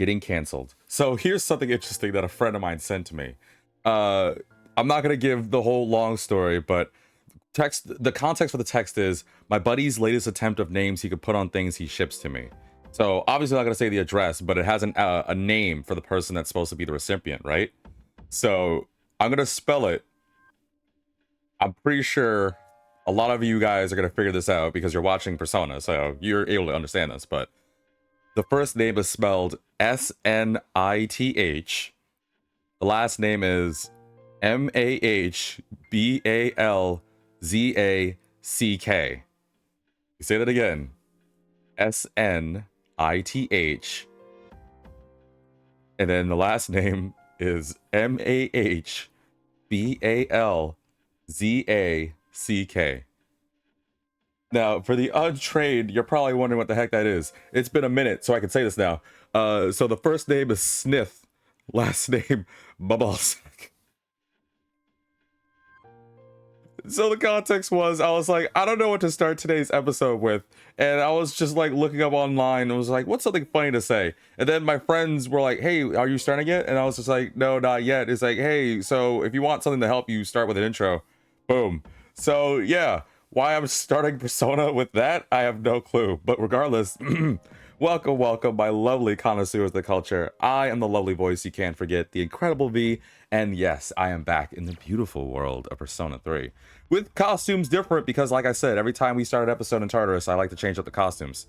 getting canceled. So here's something interesting that a friend of mine sent to me. I'm not gonna give the whole long story, but the context for the text is my buddy's latest attempt of names he could put on things he ships to me. So obviously I'm not gonna say the address, but it has a name for the person that's supposed to be the recipient, right? So I'm gonna spell it. I'm pretty sure a lot of you guys are gonna figure this out because you're watching Persona, so you're able to understand this. But the first name is spelled Snith. The last name is Mahbalzack. You say that again. Snith. And then the last name is Mahbalzack. Now, for the untrained, you're probably wondering what the heck that is. It's been a minute, so I can say this now. So the first name is Snith, last name Mahbalzack. So the context was, I was like, I don't know what to start today's episode with. And I was just like looking up online and was like, what's something funny to say? And then my friends were like, hey, are you starting yet? And I was just like, no, not yet. It's like, hey, so if you want something to help you start with an intro, boom. So yeah, why I'm starting Persona with that, I have no clue. But regardless, welcome, my lovely connoisseurs of the culture. I am the lovely voice you can't forget, the incredible V, and yes, I am back in the beautiful world of Persona 3. With costumes different because, like I said, every time we start an episode in Tartarus, I like to change up the costumes.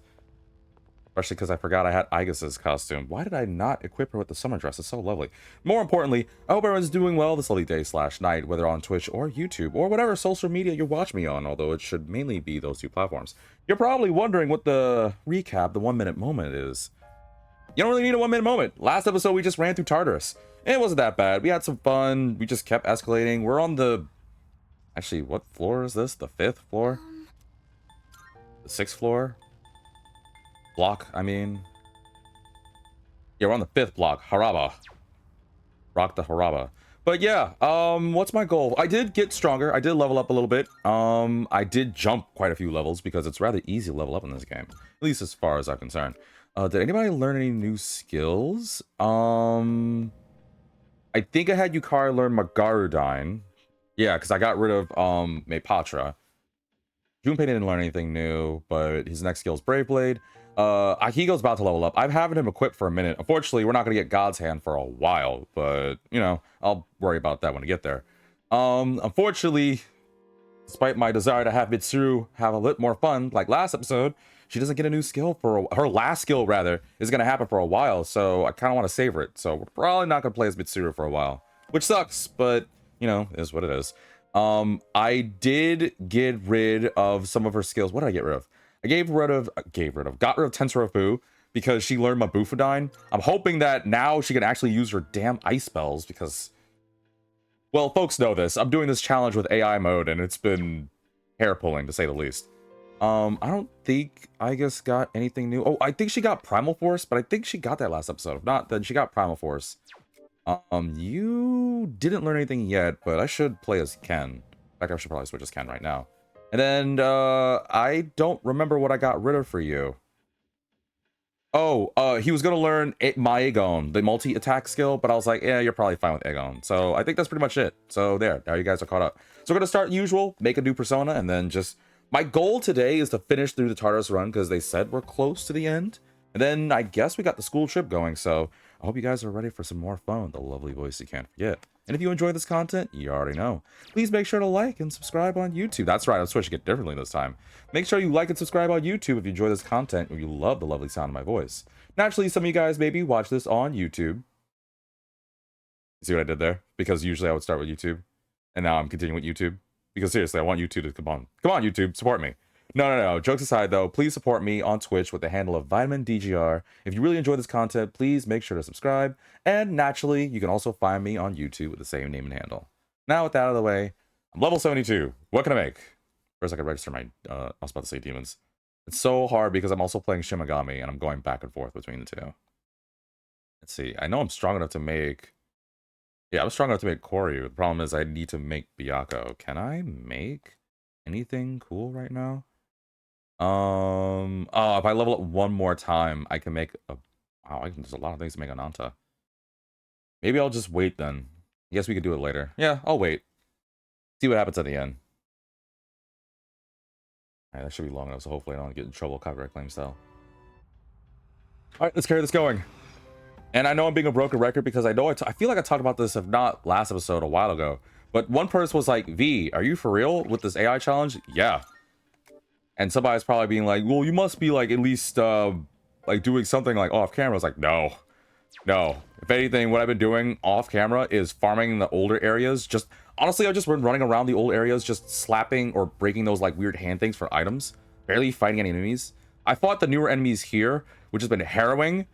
Especially because I forgot I had Aigus's costume. Why did I not equip her with the summer dress? It's so lovely. More importantly, I hope everyone's doing well this lovely day/night, whether on Twitch or YouTube, or whatever social media you watch me on, although it should mainly be those two platforms. You're probably wondering what the recap, the 1 minute moment is. You don't really need a 1 minute moment. Last episode, we just ran through Tartarus. And it wasn't that bad. We had some fun. We just kept escalating. We're on the... Actually, what floor is this? The 5th floor? The 6th floor? Block, I mean. Yeah, we're on the 5th block. Haraba. Rock the Haraba. But yeah, what's my goal? I did get stronger. I did level up a little bit. I did jump quite a few levels because it's rather easy to level up in this game. At least as far as I'm concerned. Did anybody learn any new skills? I think I had Yukari learn Magarudine. Yeah, because I got rid of Maypatra. Junpei didn't learn anything new, but his next skill is Brave Blade. Akigo's about to level up. I've having him equipped for a minute. Unfortunately, we're not going to get God's Hand for a while, but, you know, I'll worry about that when I get there. Unfortunately, despite my desire to have Mitsuru have a little more fun, like last episode, she doesn't get a new skill for her last skill, rather, is going to happen for a while, so I kind of want to savor it. So we're probably not going to play as Mitsuru for a while, which sucks, but, you know, is what it is. I did get rid of some of her skills. What did I get rid of? I got rid of Tensorofu because she learned Mabufadine. I'm hoping that now she can actually use her damn ice spells because, well, folks know this. I'm doing this challenge with AI mode and it's been hair pulling to say the least. I don't think Aigus got anything new. Oh, I think she got Primal Force, but I think she got that last episode. If not, then she got Primal Force. You didn't learn anything yet, but I should play as Ken. In fact, I should probably switch as Ken right now. And then, I don't remember what I got rid of for you. Oh, he was gonna learn my Aegon, the multi-attack skill, but I was like, yeah, you're probably fine with Aegon. So I think that's pretty much it. So there, now you guys are caught up. So we're gonna start usual, make a new Persona, and then just... My goal today is to finish through the Tartarus run, because they said we're close to the end. And then I guess we got the school trip going, so I hope you guys are ready for some more fun with the lovely voice you can't forget. And if you enjoy this content, you already know. Please make sure to like and subscribe on YouTube. That's right, I'm switching it differently this time. Make sure you like and subscribe on YouTube if you enjoy this content or you love the lovely sound of my voice. Naturally, some of you guys maybe watch this on YouTube. See what I did there? Because usually I would start with YouTube. And now I'm continuing with YouTube. Because seriously, I want YouTube to come on. Come on, YouTube, support me. No. Jokes aside, though, please support me on Twitch with the handle of VitaminDGR. If you really enjoy this content, please make sure to subscribe. And naturally, you can also find me on YouTube with the same name and handle. Now, with that out of the way, I'm level 72. What can I make? First, I can register my, I was about to say demons. It's so hard because I'm also playing Shimigami, and I'm going back and forth between the two. Let's see. I know I'm strong enough to make... Yeah, I'm strong enough to make Koryu. The problem is I need to make Byakuo. Can I make anything cool right now? Oh, if I level up one more time, I can make a Wow, there's a lot of things to make on Anta. Maybe I'll just wait then. I guess we could do it later. Yeah, I'll wait. See what happens at the end. Alright, that should be long enough, so hopefully I don't get in trouble with copyright claims though. Alright, let's carry this going. And I know I'm being a broken record because I know I feel like I talked about this, if not last episode, a while ago. But one person was like, V, are you for real with this AI challenge? Yeah. And somebody's probably being like, well, you must be like at least like doing something like off camera. I was like, no. No. If anything, what I've been doing off camera is farming the older areas. Just honestly, I've just been running around the old areas, just slapping or breaking those like weird hand things for items. Barely fighting any enemies. I fought the newer enemies here, which has been harrowing,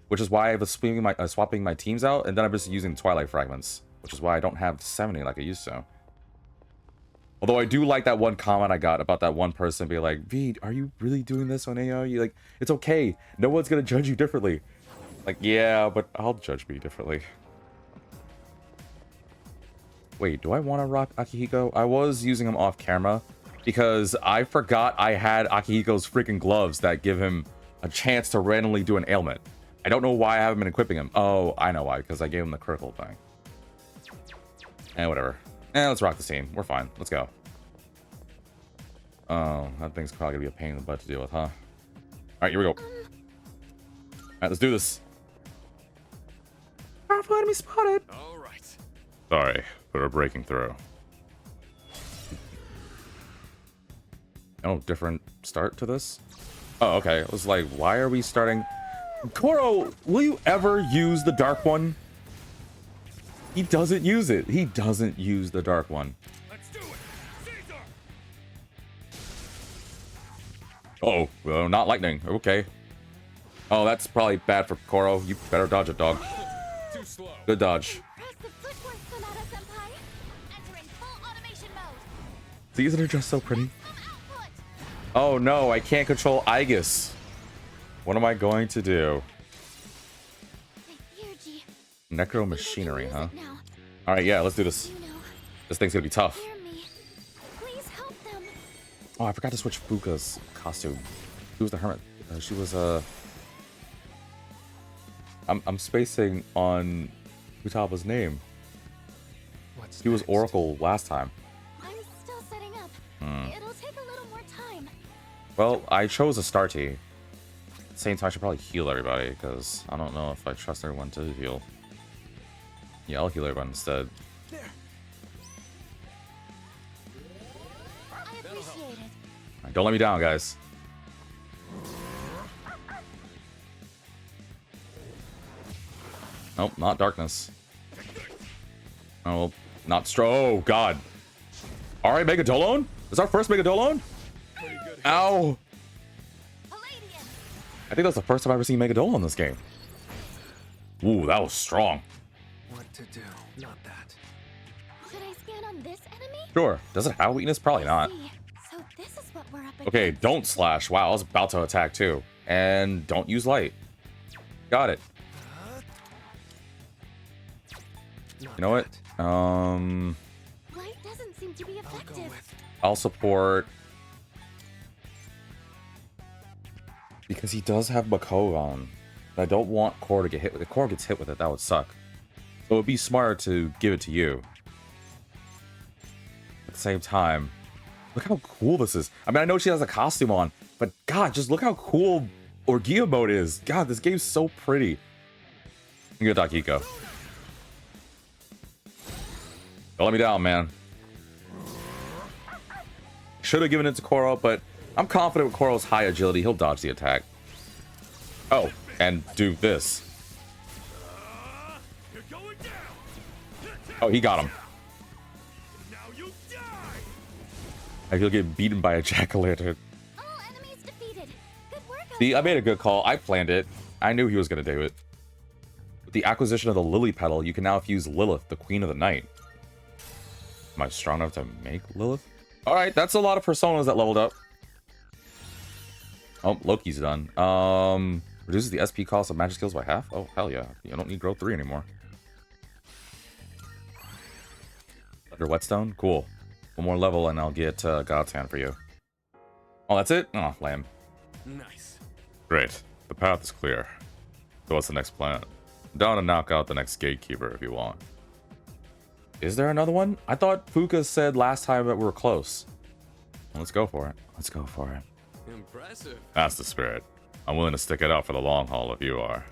which is why I was swapping my teams out, and then I'm just using Twilight Fragments, which is why I don't have 70 like I used to. Although I do like that one comment I got about that one person being like, V, are you really doing this on AI? You like, it's okay. No one's gonna judge you differently. Like, yeah, but I'll judge me differently. Wait, do I want to rock Akihiko? I was using him off camera because I forgot I had Akihiko's freaking gloves that give him a chance to randomly do an ailment. I don't know why I haven't been equipping him. Oh, I know why, because I gave him the critical thing. Whatever. Let's rock the scene. We're fine. Let's go. Oh, that thing's probably gonna be a pain in the butt to deal with, huh? Alright, here we go. Alright, let's do this. Powerful enemy spotted! Alright. Sorry for breaking through. Oh, different start to this? Oh, okay. I was like, why are we starting... Koro, will you ever use the dark one? He doesn't use it. He doesn't use the dark one. Let's do it. Oh, well, not lightning. Okay. Oh, that's probably bad for Koro. You better dodge it, dog. Too slow. Good dodge. See, isn't it just so pretty? Oh no, I can't control Aegis. What am I going to do? Necro machinery, huh? Alright, yeah, let's do this. This thing's gonna be tough. Oh, I forgot to switch Fuka's costume. She was the hermit. She was I'm spacing on Futaba's name. She was Oracle last time. I'm still setting up. It'll take a little more time. Well, I chose Astarte. At the same time, I should probably heal everybody, because I don't know if I trust everyone to heal. Yeah, I'll heal everyone instead. There. I appreciate it. Right, don't let me down, guys. Nope, not darkness. Oh, not oh, God. Alright, Megadolon? Is our first Megadolon? Ow. I think that's the first time I've ever seen Megadolon in this game. Ooh, that was strong. What to do? Not that. Should I scan on this enemy? Sure. Does it have weakness? Probably not. So this is what we're up against. Okay, don't slash. Wow, I was about to attack too. And don't use light. Got it. You know what? Light doesn't seem to be effective. I'll support. Because he does have Mako on. I don't want Core to get hit with it. If Core gets hit with it, that would suck. So it would be smarter to give it to you. At the same time, look how cool this is. I mean, I know she has a costume on, but God, just look how cool Orgia mode is. God, this game's so pretty. You go, Dakiko. Don't let me down, man. Should have given it to Koro, but I'm confident with Koro's high agility, he'll dodge the attack. Oh, and do this. Oh, he got him. He'll get beaten by a jack-o'-lantern. See, I made a good call. I planned it. I knew he was going to do it. With the acquisition of the Lily Petal, you can now fuse Lilith, the Queen of the Night. Am I strong enough to make Lilith? Alright, that's a lot of personas that leveled up. Oh, Loki's done. Reduces the SP cost of magic skills by half? Oh, hell yeah. You don't need growth 3 anymore. Under Whetstone? Cool. One more level and I'll get God's Hand for you. Oh, that's it? Oh, lame. Nice. Great. The path is clear. So what's the next plan? Down to knock out the next gatekeeper if you want. Is there another one? I thought Fuka said last time that we were close. Let's go for it. Let's go for it. Impressive. That's the spirit. I'm willing to stick it out for the long haul if you are.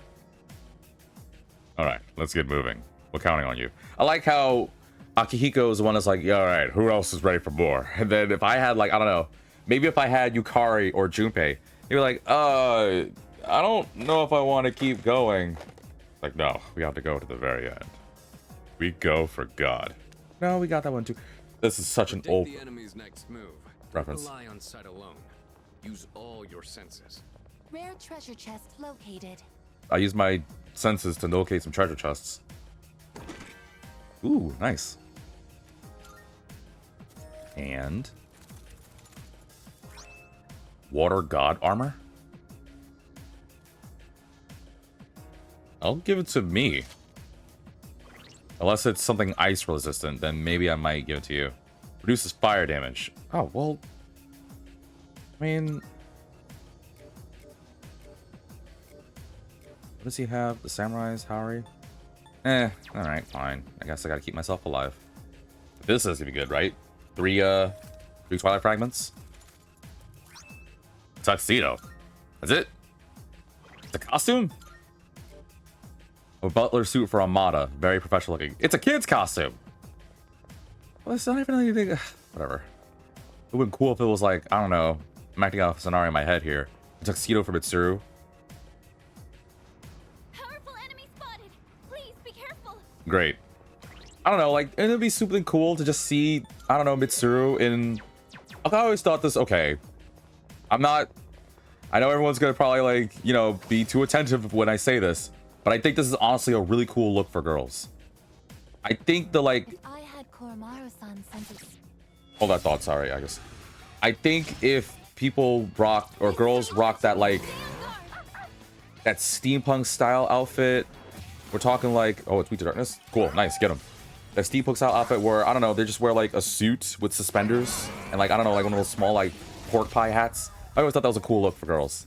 Alright, let's get moving. We're counting on you. I like how Akihiko is the one that's like, yeah, alright, who else is ready for more? And then if I had, like, I don't know, maybe if I had Yukari or Junpei, you're like, I don't know if I want to keep going. Like, no, we have to go to the very end. We go for God. No, we got that one too. This is such an old the enemy's next move. reference. Don't rely on sight alone. Use all your senses. Rare treasure chest located. I use my senses to locate some treasure chests. Ooh, nice. And water god armor. I'll give it to me. Unless it's something ice resistant, then maybe I might give it to you. Reduces fire damage. Oh, well. I mean, what does he have? The Samurai's Haori? Alright, fine. I guess I gotta keep myself alive. This is gonna be good, right? Three Twilight Fragments. Tuxedo. That's it? It's a costume? A butler suit for Amada. Very professional looking. It's a kid's costume! Well, it's not even anything. Whatever. It would be cool if it was like, I don't know. I'm acting out a scenario in my head here. A tuxedo for Mitsuru. Powerful enemy spotted. Please be careful. Great. I don't know, like, it'd be something cool to just see, I don't know, Mitsuru in... I always thought this, okay. I'm not... I know everyone's gonna probably, like, you know, be too attentive when I say this. But I think this is honestly a really cool look for girls. I think the, like... If I had Koromaru-san senses. Hold that thought, sorry, I guess. I think if people rock, or girls rock that, like... that steampunk style outfit. We're talking like... Oh, it's Weak to Darkness? Cool, nice, get him. That steampunk style outfit where, I don't know, they just wear, like, a suit with suspenders. And, like, I don't know, like one of those small, like, pork pie hats. I always thought that was a cool look for girls.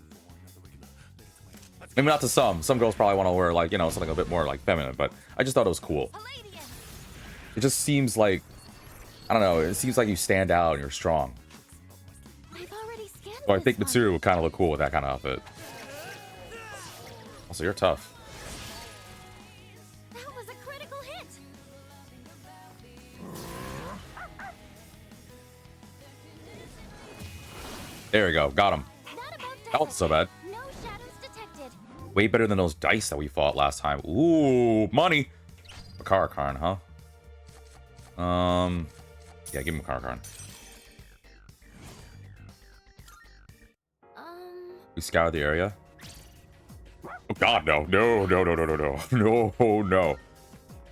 Maybe not to some. Some girls probably want to wear, like, you know, something a bit more, like, feminine. But I just thought it was cool. It just seems like... I don't know, it seems like you stand out and you're strong. I've already scanned Well, I think this one. Mitsuru would kind of look cool with that kind of outfit. Also, you're tough. That was a critical hit. There we go, got him. Not above That wasn't so bad. No shadows detected. Way better than those dice that we fought last time. Ooh, money. Makara-Karn, huh? Yeah, give him Makara-Karn. We scoured the area. Oh god, no. No, no, no, no, no, no. No, no.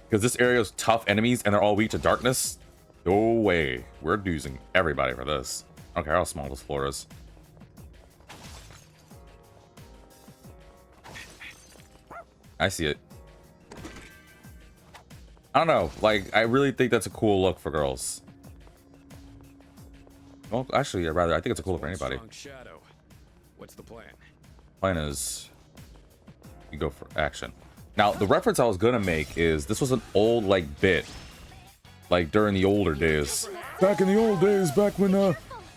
Because this area is tough enemies and they're all weak to darkness. No way. We're using everybody for this. I don't care how small this floor is. I see it. I don't know. Like, I really think that's a cool look for girls. Well, actually, I think it's a cool look for anybody. Strong shadow. What's the plan? Plan is you go for action. Now, the reference I was gonna make is this was an old like bit, like during the older days. Back in the old days, back when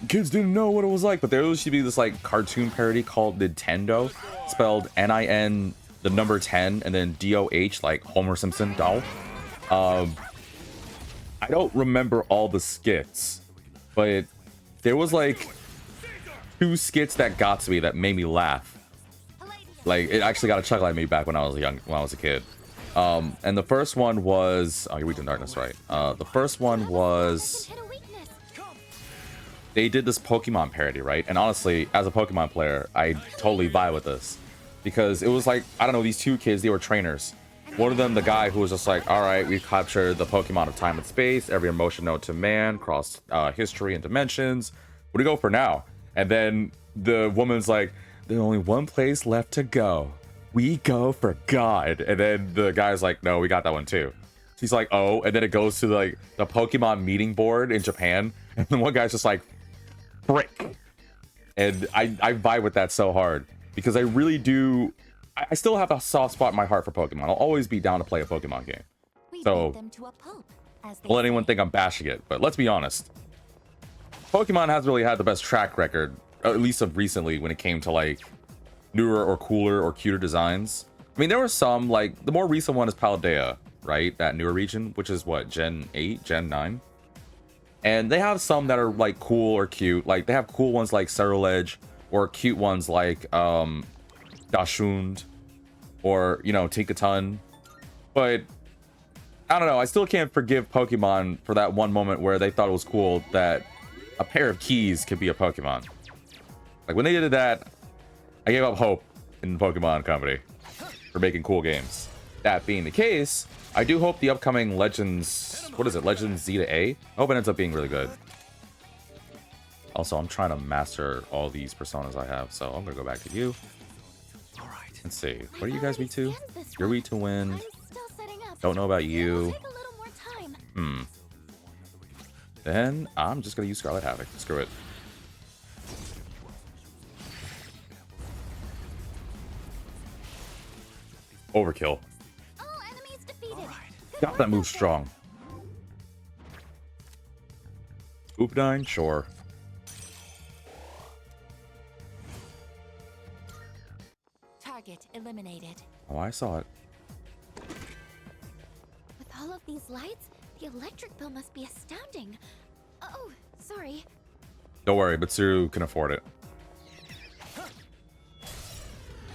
kids didn't know what it was like. But there used to be this like cartoon parody called Nintendo, spelled N-I-N, the number 10, and then D-O-H, like Homer Simpson doll. I don't remember all the skits, but there was like 2 skits that got to me that made me laugh. Like, it actually got a chuckle at me back when I was a kid. And the first one was... Oh, you're Weak in Darkness, right? The first one was... They did this Pokemon parody, right? And honestly, as a Pokemon player, I totally vibe with this. Because it was like, I don't know, these 2 kids, they were trainers. One of them, the guy who was just like, alright, we've captured the Pokemon of time and space, every emotion known to man, across history and dimensions. What do you go for now? And then the woman's like, there's only one place left to go. We go for God. And then the guy's like, no, we got that one too. He's like, oh, and then it goes to like the Pokemon meeting board in Japan. And then one guy's just like, frick. And I vibe with that so hard. Because I really do I still have a soft spot in my heart for Pokemon. I'll always be down to play a Pokemon game. We So, beat them to a pulp, as they Don't let anyone say. think I'm bashing it, but let's be honest. Pokemon has really had the best track record, at least of recently, when it came to like newer or cooler or cuter designs. I mean, there were some, like the more recent one is Paldea, right? That newer region, which is what, Gen 8, Gen 9? And they have some that are like cool or cute. Like they have cool ones like Ceruledge, or cute ones like Dachshund, or you know, Tinkaton. But I don't know, I still can't forgive Pokemon for that one moment where they thought it was cool that a pair of keys could be a Pokemon. Like when they did that, I gave up hope in the Pokemon company for making cool games. That being the case, I do hope the upcoming Legends, what is it, Legends Z to A? I hope it ends up being really good. Also, I'm trying to master all these personas I have, so I'm gonna go back to you. All right. Let's see, what are you guys weak to? Scanned this You're one. weak to wind. I'm still setting up. Don't know about It'll you. take a little more time. Then I'm just gonna use Scarlet Havoc. Screw it. Overkill. All enemies defeated. God, that move's strong. Oopdine, sure. Target eliminated. Oh, I saw it. With all of these lights, the electric bill must be astounding. Oh, sorry. Don't worry, Mitsuru can afford it.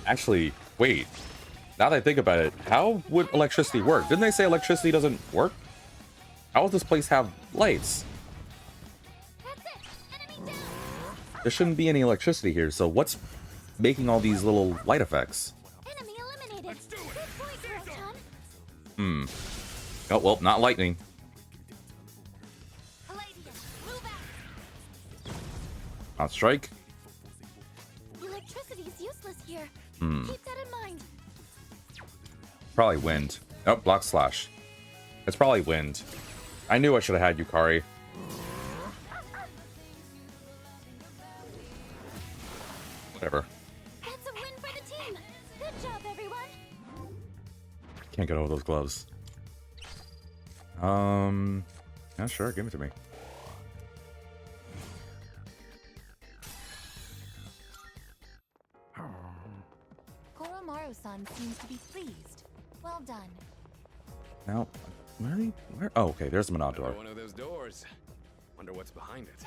Actually, wait. Now that I think about it, how would electricity work? Didn't they say electricity doesn't work? How does this place have lights? That's it. Enemy down. There shouldn't be any electricity here, so what's making all these little light effects? Enemy eliminated. Good point, Rotom. Oh, well, not lightning. Palladium, move out. Not strike. Electricity's useless here. Keep that in mind. Probably wind. Oh, block slash. It's probably wind. I knew I should have had Yukari. Whatever. That's a win for the team. Good job, everyone. Can't get over those gloves. Yeah, sure, give it to me. Koromaru-san seems to be pleased. Well done. Now, where? Oh, okay, there's the Monador. Another one of those doors. Wonder what's behind it.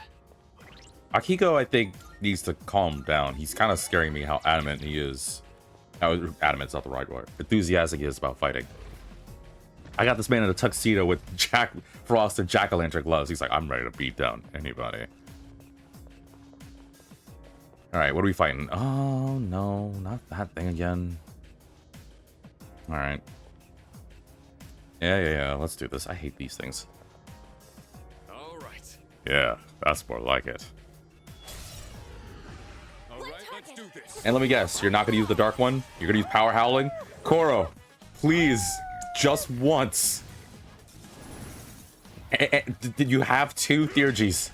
Akiko, I think, needs to calm down. He's kind of scaring me how adamant he is. How adamant's not the right word. Enthusiastic he is about fighting. I got this man in a tuxedo with Jack Frost and Jack-o'-lantern gloves. He's like, I'm ready to beat down anybody. Alright, what are we fighting? Oh, no, not that thing again. Alright. Yeah, let's do this. I hate these things. All right. Yeah, that's more like it. All right, let's do this. And let me guess, you're not going to use the dark one? You're going to use Power Howling? Koro, please, just once. Did you have 2 Theurgies?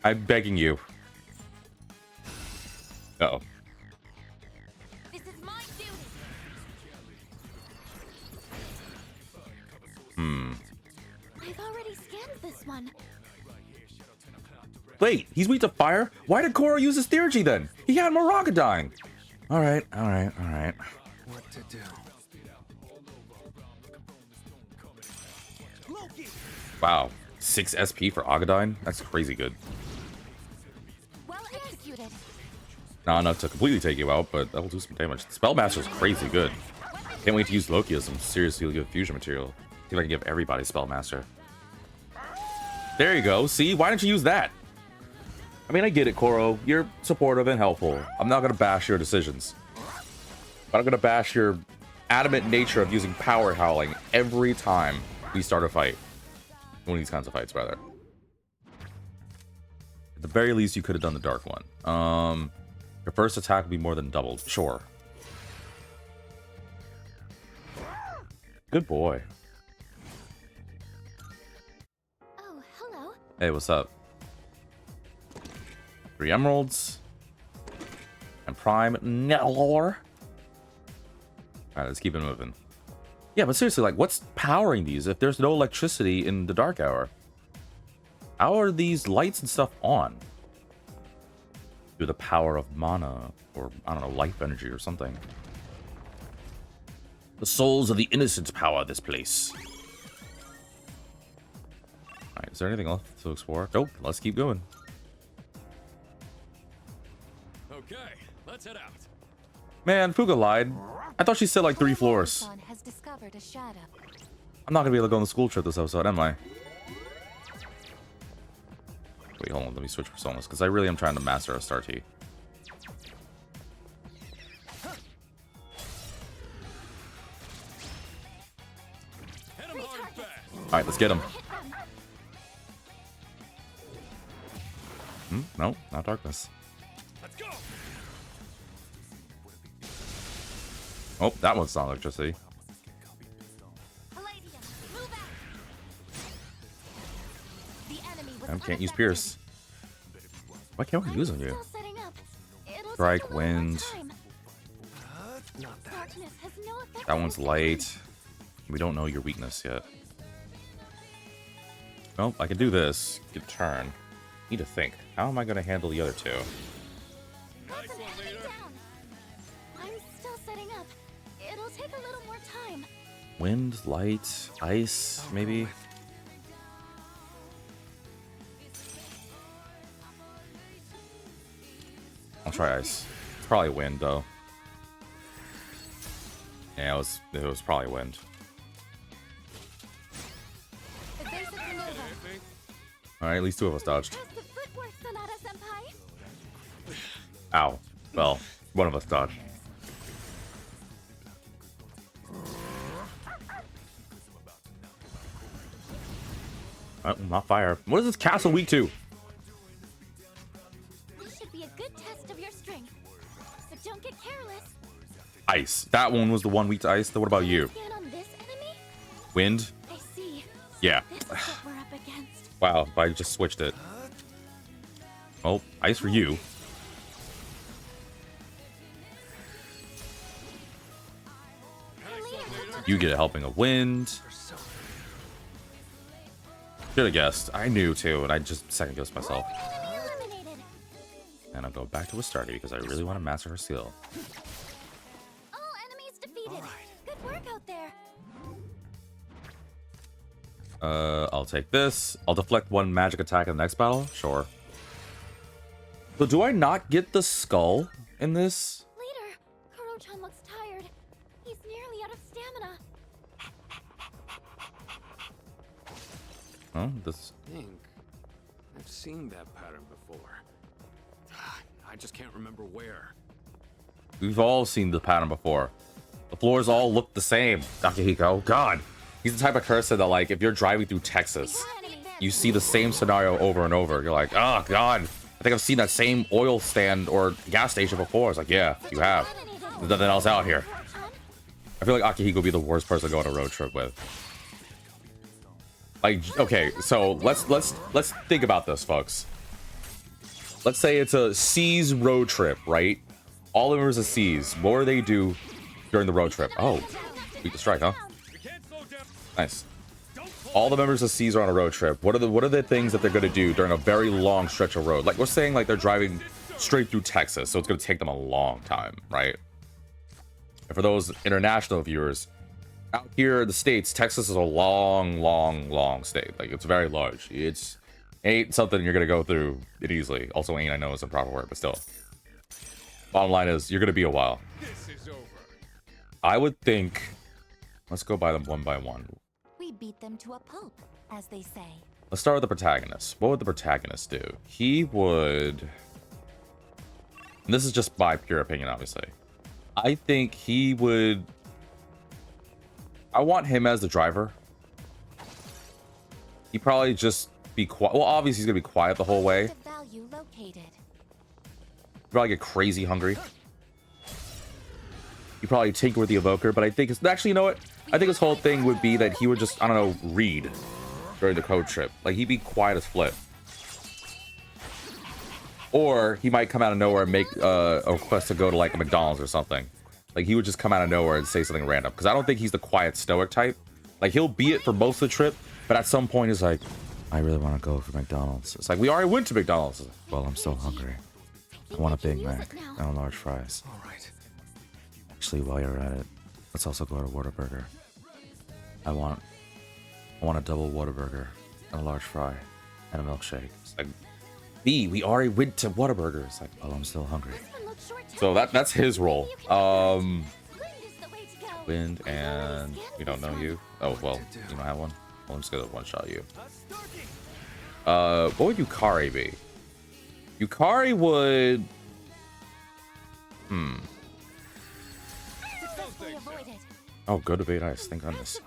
I'm begging you. Uh-oh. This is my duty. I've already scanned this one. Wait, he's weak to fire? Why did Koro use his Theurgy then? He had Morogadine. Alright. What to do? Wow, 6 SP for Agadine? That's crazy good. Well executed. Not enough to completely take you out, but that'll do some damage. Spellmaster's crazy good. Can't wait to use Loki as some seriously good fusion material. See if I can give everybody Spellmaster. There you go. See? Why didn't you use that? I mean, I get it, Koro. You're supportive and helpful. I'm not going to bash your decisions. But I'm going to bash your adamant nature of using Power Howling every time we start a fight. One of these kinds of fights, rather. At the very least, you could have done the dark one. Your first attack would be more than doubled. Sure. Good boy. Oh, hello. Hey, what's up? 3 emeralds. And Prime Nelor. Alright, let's keep it moving. Yeah, but seriously, like, what's powering these if there's no electricity in the dark hour? How are these lights and stuff on? Through the power of mana, or, I don't know, life energy or something. The souls of the innocent power this place. Alright, is there anything else to explore? Nope, let's keep going. Okay, let's head out. Man, Fuga lied. I thought she said like 3 floors. Has discovered a shadow. I'm not gonna be able to go on the school trip this episode, am I? Wait, hold on, let me switch personas, because I really am trying to master a Star T. Alright, let's get him. No, not darkness. Let's go. Oh, that one's not electricity. I can't use Pierce. Why can't we use on you? Strike, wind. That one's light. We don't know your weakness yet. Oh, I can do this. Good turn. Need to think. How am I going to handle the other two? Nice one, leader. I'm still setting up. It'll take a little more time. Wind, light, ice, maybe? I'll try ice. It's probably wind, though. Yeah, it was probably wind. Alright, at least 2 of us dodged. Ow. Well, 1 of us dodged. Not fire. What is this castle weak to? This should be a good test of your strength. But don't get careless. Ice. That one was the one weak to ice. What about you? Scan on this enemy? Wind? I see. Yeah. This is what we're up against. Wow, I just switched it. Oh, ice for you. You get a helping of wind. Should have guessed. I knew too, and I just second guessed myself. And I'll go back to a starter because I really want to master her skill. All enemies defeated. Good work out there. I'll take this. I'll deflect 1 magic attack in the next battle. Sure. So do I not get the skull in this? Leader, Kuro-chan looks tired. He's nearly out of stamina. Oh, this. I think I've seen that pattern before. I just can't remember where. We've all seen the pattern before. The floors all look the same. Akihiko, oh god. He's the type of cursor that, like, if you're driving through Texas, you see the same scenario over and over. You're like, oh god, I think I've seen that same oil stand or gas station before. It's like, yeah, you have. There's nothing else out here. I feel like Akihiko would be the worst person to go on a road trip with. Like, okay, so let's think about this, folks. Let's say it's a C's road trip, right? All the members of C's, what do they do during the road trip? Oh, beat the strike, huh? Nice. All the members of C's are on a road trip. What are the things that they're gonna do during a very long stretch of road? Like, we're saying, like, they're driving straight through Texas, so it's gonna take them a long time, right? And for those international viewers, out here in the States, Texas is a long state. Like, it's very large. It's ain't something you're gonna go through it easily. Also, ain't, I know, is a proper word, but still. Bottom line is, you're gonna be a while. This is over. I would think, let's go by them one by one. We beat them to a pulp, as they say. Let's start with the protagonist. What would the protagonist do? He would... And this is just my pure opinion, obviously. I think he would... I want him as the driver. He'd probably just be quiet. Well, obviously he's going to be quiet the whole way. Value located. He'd probably get crazy hungry. He'd probably tinker with the evoker, but I think it's... Actually, you know what? I think his whole thing would be that he would just, I don't know, read during the code trip. Like, he'd be quiet as flip. Or he might come out of nowhere and make a request to go to like a McDonald's or something. Like he would just come out of nowhere and say something random. Because I don't think he's the quiet stoic type. Like he'll be it for most of the trip, but at some point he's like, I really want to go for McDonald's. It's like, we already went to McDonald's. Well, I'm still hungry. I want a Big Mac and large fries. All right. Actually, while you're at it, let's also go to Whataburger. I want a double Whataburger and a large fry and a milkshake. It's like, B, we already went to Whataburger. It's like, well, I'm still hungry. So that's his role. Wind and we don't know you. Oh well, you don't have one. Well, I'm just gonna one shot you. What would Yukari be? Yukari would. Oh, go to Bait Ice. Thank goodness.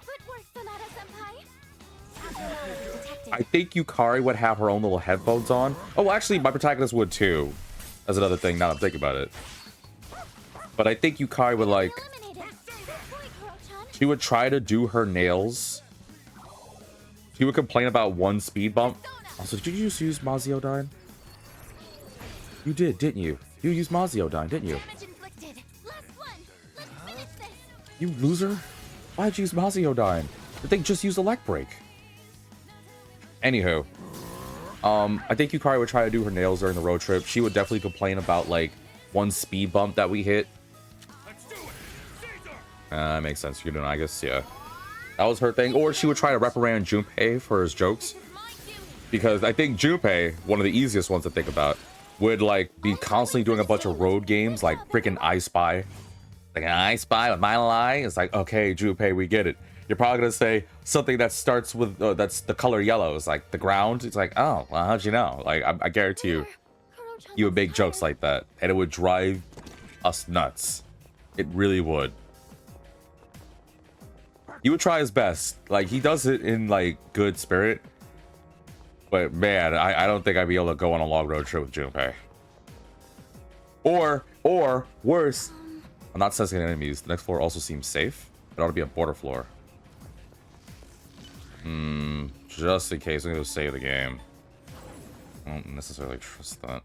I think Yukari would have her own little headphones on. Oh, actually, my protagonist would too. That's another thing. Now that I'm thinking about it. But I think Yukari would like. She would try to do her nails. She would complain about one speed bump. Also, did you just use Maziodyne? You did, didn't you? You used Maziodyne, didn't you? You loser! Why'd you use Maziodyne? The thing just used a leg break. Anywho, I think Yukari would try to do her nails during the road trip. She would definitely complain about like one speed bump that we hit. That makes sense. You know, I guess, yeah. That was her thing. Or she would try to reprimand Junpei for his jokes. Because I think Junpei, one of the easiest ones to think about, would like be constantly doing a bunch of road games like freaking I Spy. Like an I Spy with Mile Eye. It's like, okay, Junpei, we get it. You're probably gonna say something that starts with that's the color yellow. It's like the ground. It's like, oh, well, how'd you know? Like, I guarantee you would make jokes like that, and it would drive us nuts. It really would. He would try his best. Like, he does it in like good spirit. But man, I don't think I'd be able to go on a long road trip with Junpei. Or worse, I'm not sensing enemies. The next floor also seems safe. It ought to be a border floor. Just in case, I'm gonna save the game. I don't necessarily trust that.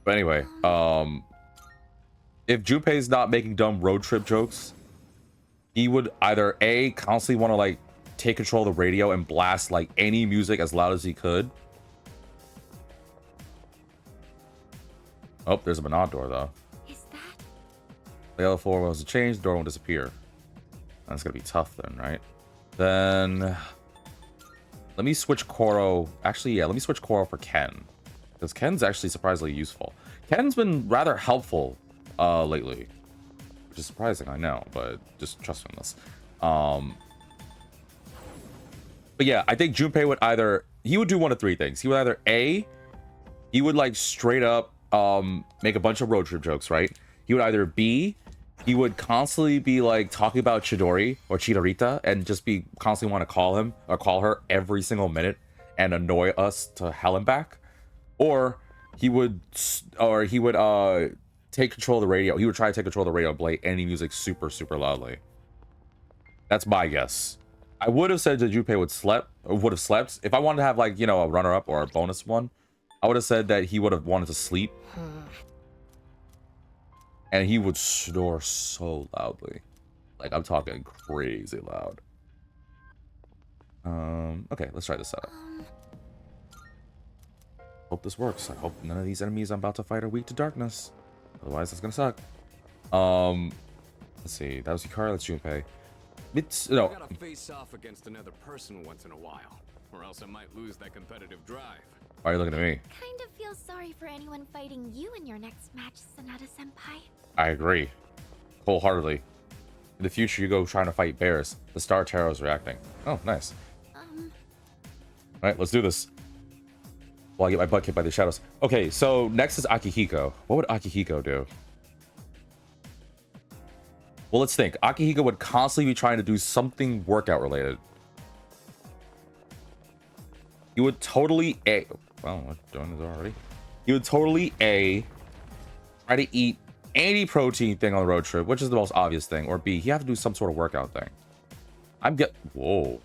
But anyway, if Junpei's not making dumb road trip jokes, he would either A, constantly want to like take control of the radio and blast like any music as loud as he could. Oh, there's a Manad door though. Is that? The other floor was to change, the door won't disappear. That's gonna be tough then, right? Then let me switch Koro. Actually, yeah, let me switch Koro for Ken. Because Ken's actually surprisingly useful. Ken's been rather helpful lately. Which is surprising, I know, but just trust me on this. But yeah, I think Junpei would he would do one of three things. He would either A, he would like straight up make a bunch of road trip jokes, right? He would either B, he would constantly be like talking about Chidori or Chidorita and just be constantly want to call him or call her every single minute and annoy us to hell and back. Or he would take control of the radio. He would try to take control of the radio and play any music super, super loudly. That's my guess. I would have said that Junpei would have slept. If I wanted to have like, you know, a runner-up or a bonus one, I would have said that he would have wanted to sleep. And he would snore so loudly. Like, I'm talking crazy loud. Okay, let's try this out. Hope this works. I hope none of these enemies I'm about to fight are weak to darkness. Otherwise, that's gonna suck. Let's see. That was Yukari. That's Junpei. No. I gotta face off against another person once in a while, or else I might lose that competitive drive. Why are you looking at me? Kind of feel sorry for anyone fighting you in your next match, Sanada-senpai. I agree. Wholeheartedly. In the future, you go trying to fight bears. The Star Tarot is reacting. Oh, nice. Alright, let's do this. While I get my butt kicked by the shadows. Okay, so next is Akihiko. What would Akihiko do? Well, let's think. Akihiko would constantly be trying to do something workout related. He would totally well, we're doing this already. He would totally try to eat any protein thing on the road trip, which is the most obvious thing. Or B, he have to do some sort of workout thing. Whoa,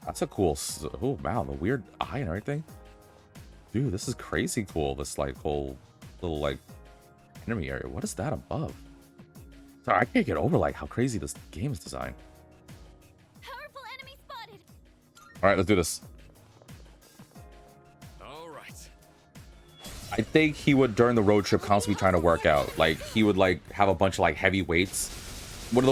that's a cool. Oh wow, the weird eye and everything. Dude, this is crazy cool. This like whole little like enemy area. What is that above? Sorry, I can't get over like how crazy this game is designed. Powerful enemy spotted. All right, let's do this. All right. I think he would during the road trip constantly trying to work out. Like he would like have a bunch of like heavy weights. What are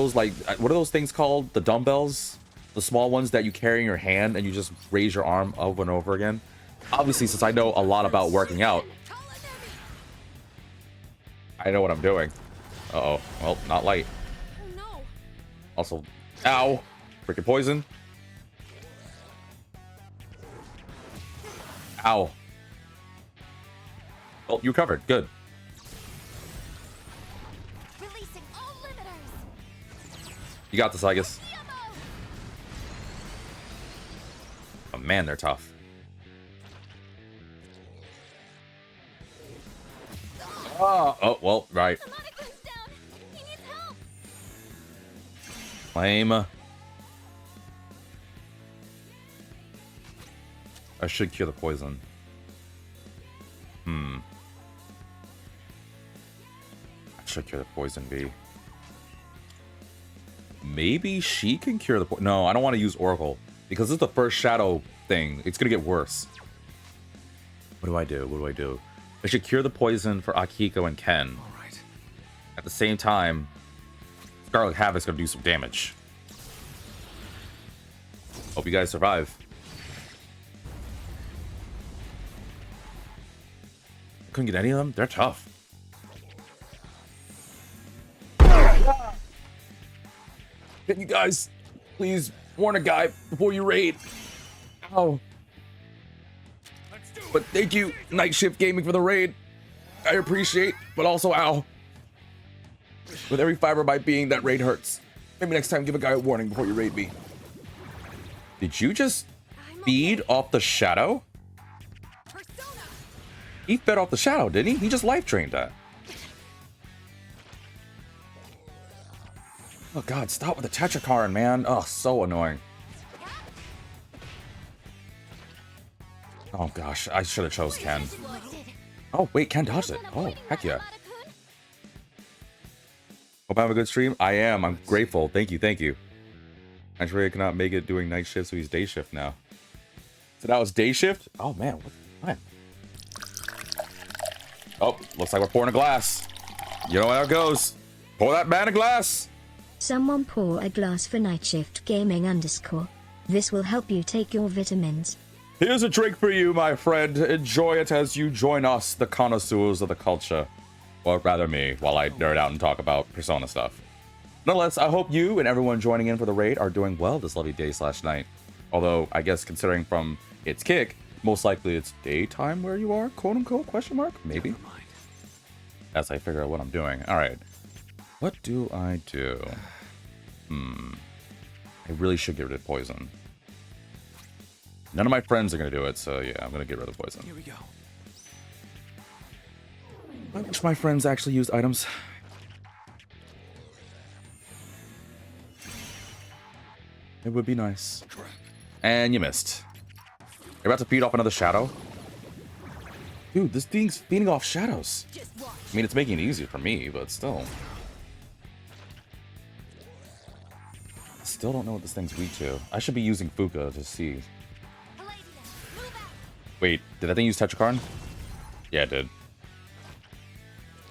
those things called? The dumbbells? The small ones that you carry in your hand and you just raise your arm over and over again. Obviously, since I know a lot about working out, I know what I'm doing. Uh-oh. Well, not light. Oh no. Also, ow. Freaking poison. Ow. Oh, you recovered. Good. Releasing all limiters. You got this, I guess. Oh, man, they're tough. Oh, well, right. Harmonica's down. He needs help. Lame. I should cure the poison. I should cure the poison bee. Maybe she can cure the poison. No, I don't want to use Oracle. Because this is the first shadow thing. It's going to get worse. What do I do? What do I do? I should cure the poison for Akiko and Ken. All right. At the same time, Scarlet Havoc's going to do some damage. Hope you guys survive. Couldn't get any of them? They're tough. Can you guys please warn a guy before you raid? Ow. But thank you, Night Shift Gaming, for the raid. I appreciate, but also ow. With every fiber of my being, that raid hurts. Maybe next time give a guy a warning before you raid me. Did you just feed off the shadow? Persona. He fed off the shadow, didn't he? He just life drained that. Oh god, stop with the Tetrakarn, man. Oh, so annoying. Oh gosh, I should have chose Ken. Oh wait, Ken dodged it. Oh, heck yeah. Hope I have a good stream. I am. I'm grateful. Thank you, thank you. Andrea cannot make it doing night shift, so he's day shift now. So that was day shift? Oh man, what? Oh, looks like we're pouring a glass. You know how it goes. Pour that man a glass. Someone pour a glass for Night Shift Gaming _. This will help you take your vitamins. Here's a drink for you, my friend. Enjoy it as you join us, the connoisseurs of the culture. Or rather me, while I nerd out and talk about Persona stuff. Nonetheless, I hope you and everyone joining in for the raid are doing well this lovely day/night. Although, I guess considering from its kick, most likely it's daytime where you are, quote unquote, question mark? Maybe. Never mind. As I figure out what I'm doing. Alright. What do I do? I really should get rid of poison. None of my friends are going to do it, so yeah, I'm going to get rid of poison. Here we go. I wish my friends actually used items. It would be nice. And you missed. You're about to feed off another shadow? Dude, this thing's feeding off shadows. I mean, it's making it easier for me, but still. Still don't know what this thing's weak to. I should be using Fuka to see. Wait, did that thing use Tetrakarn? Yeah, it did.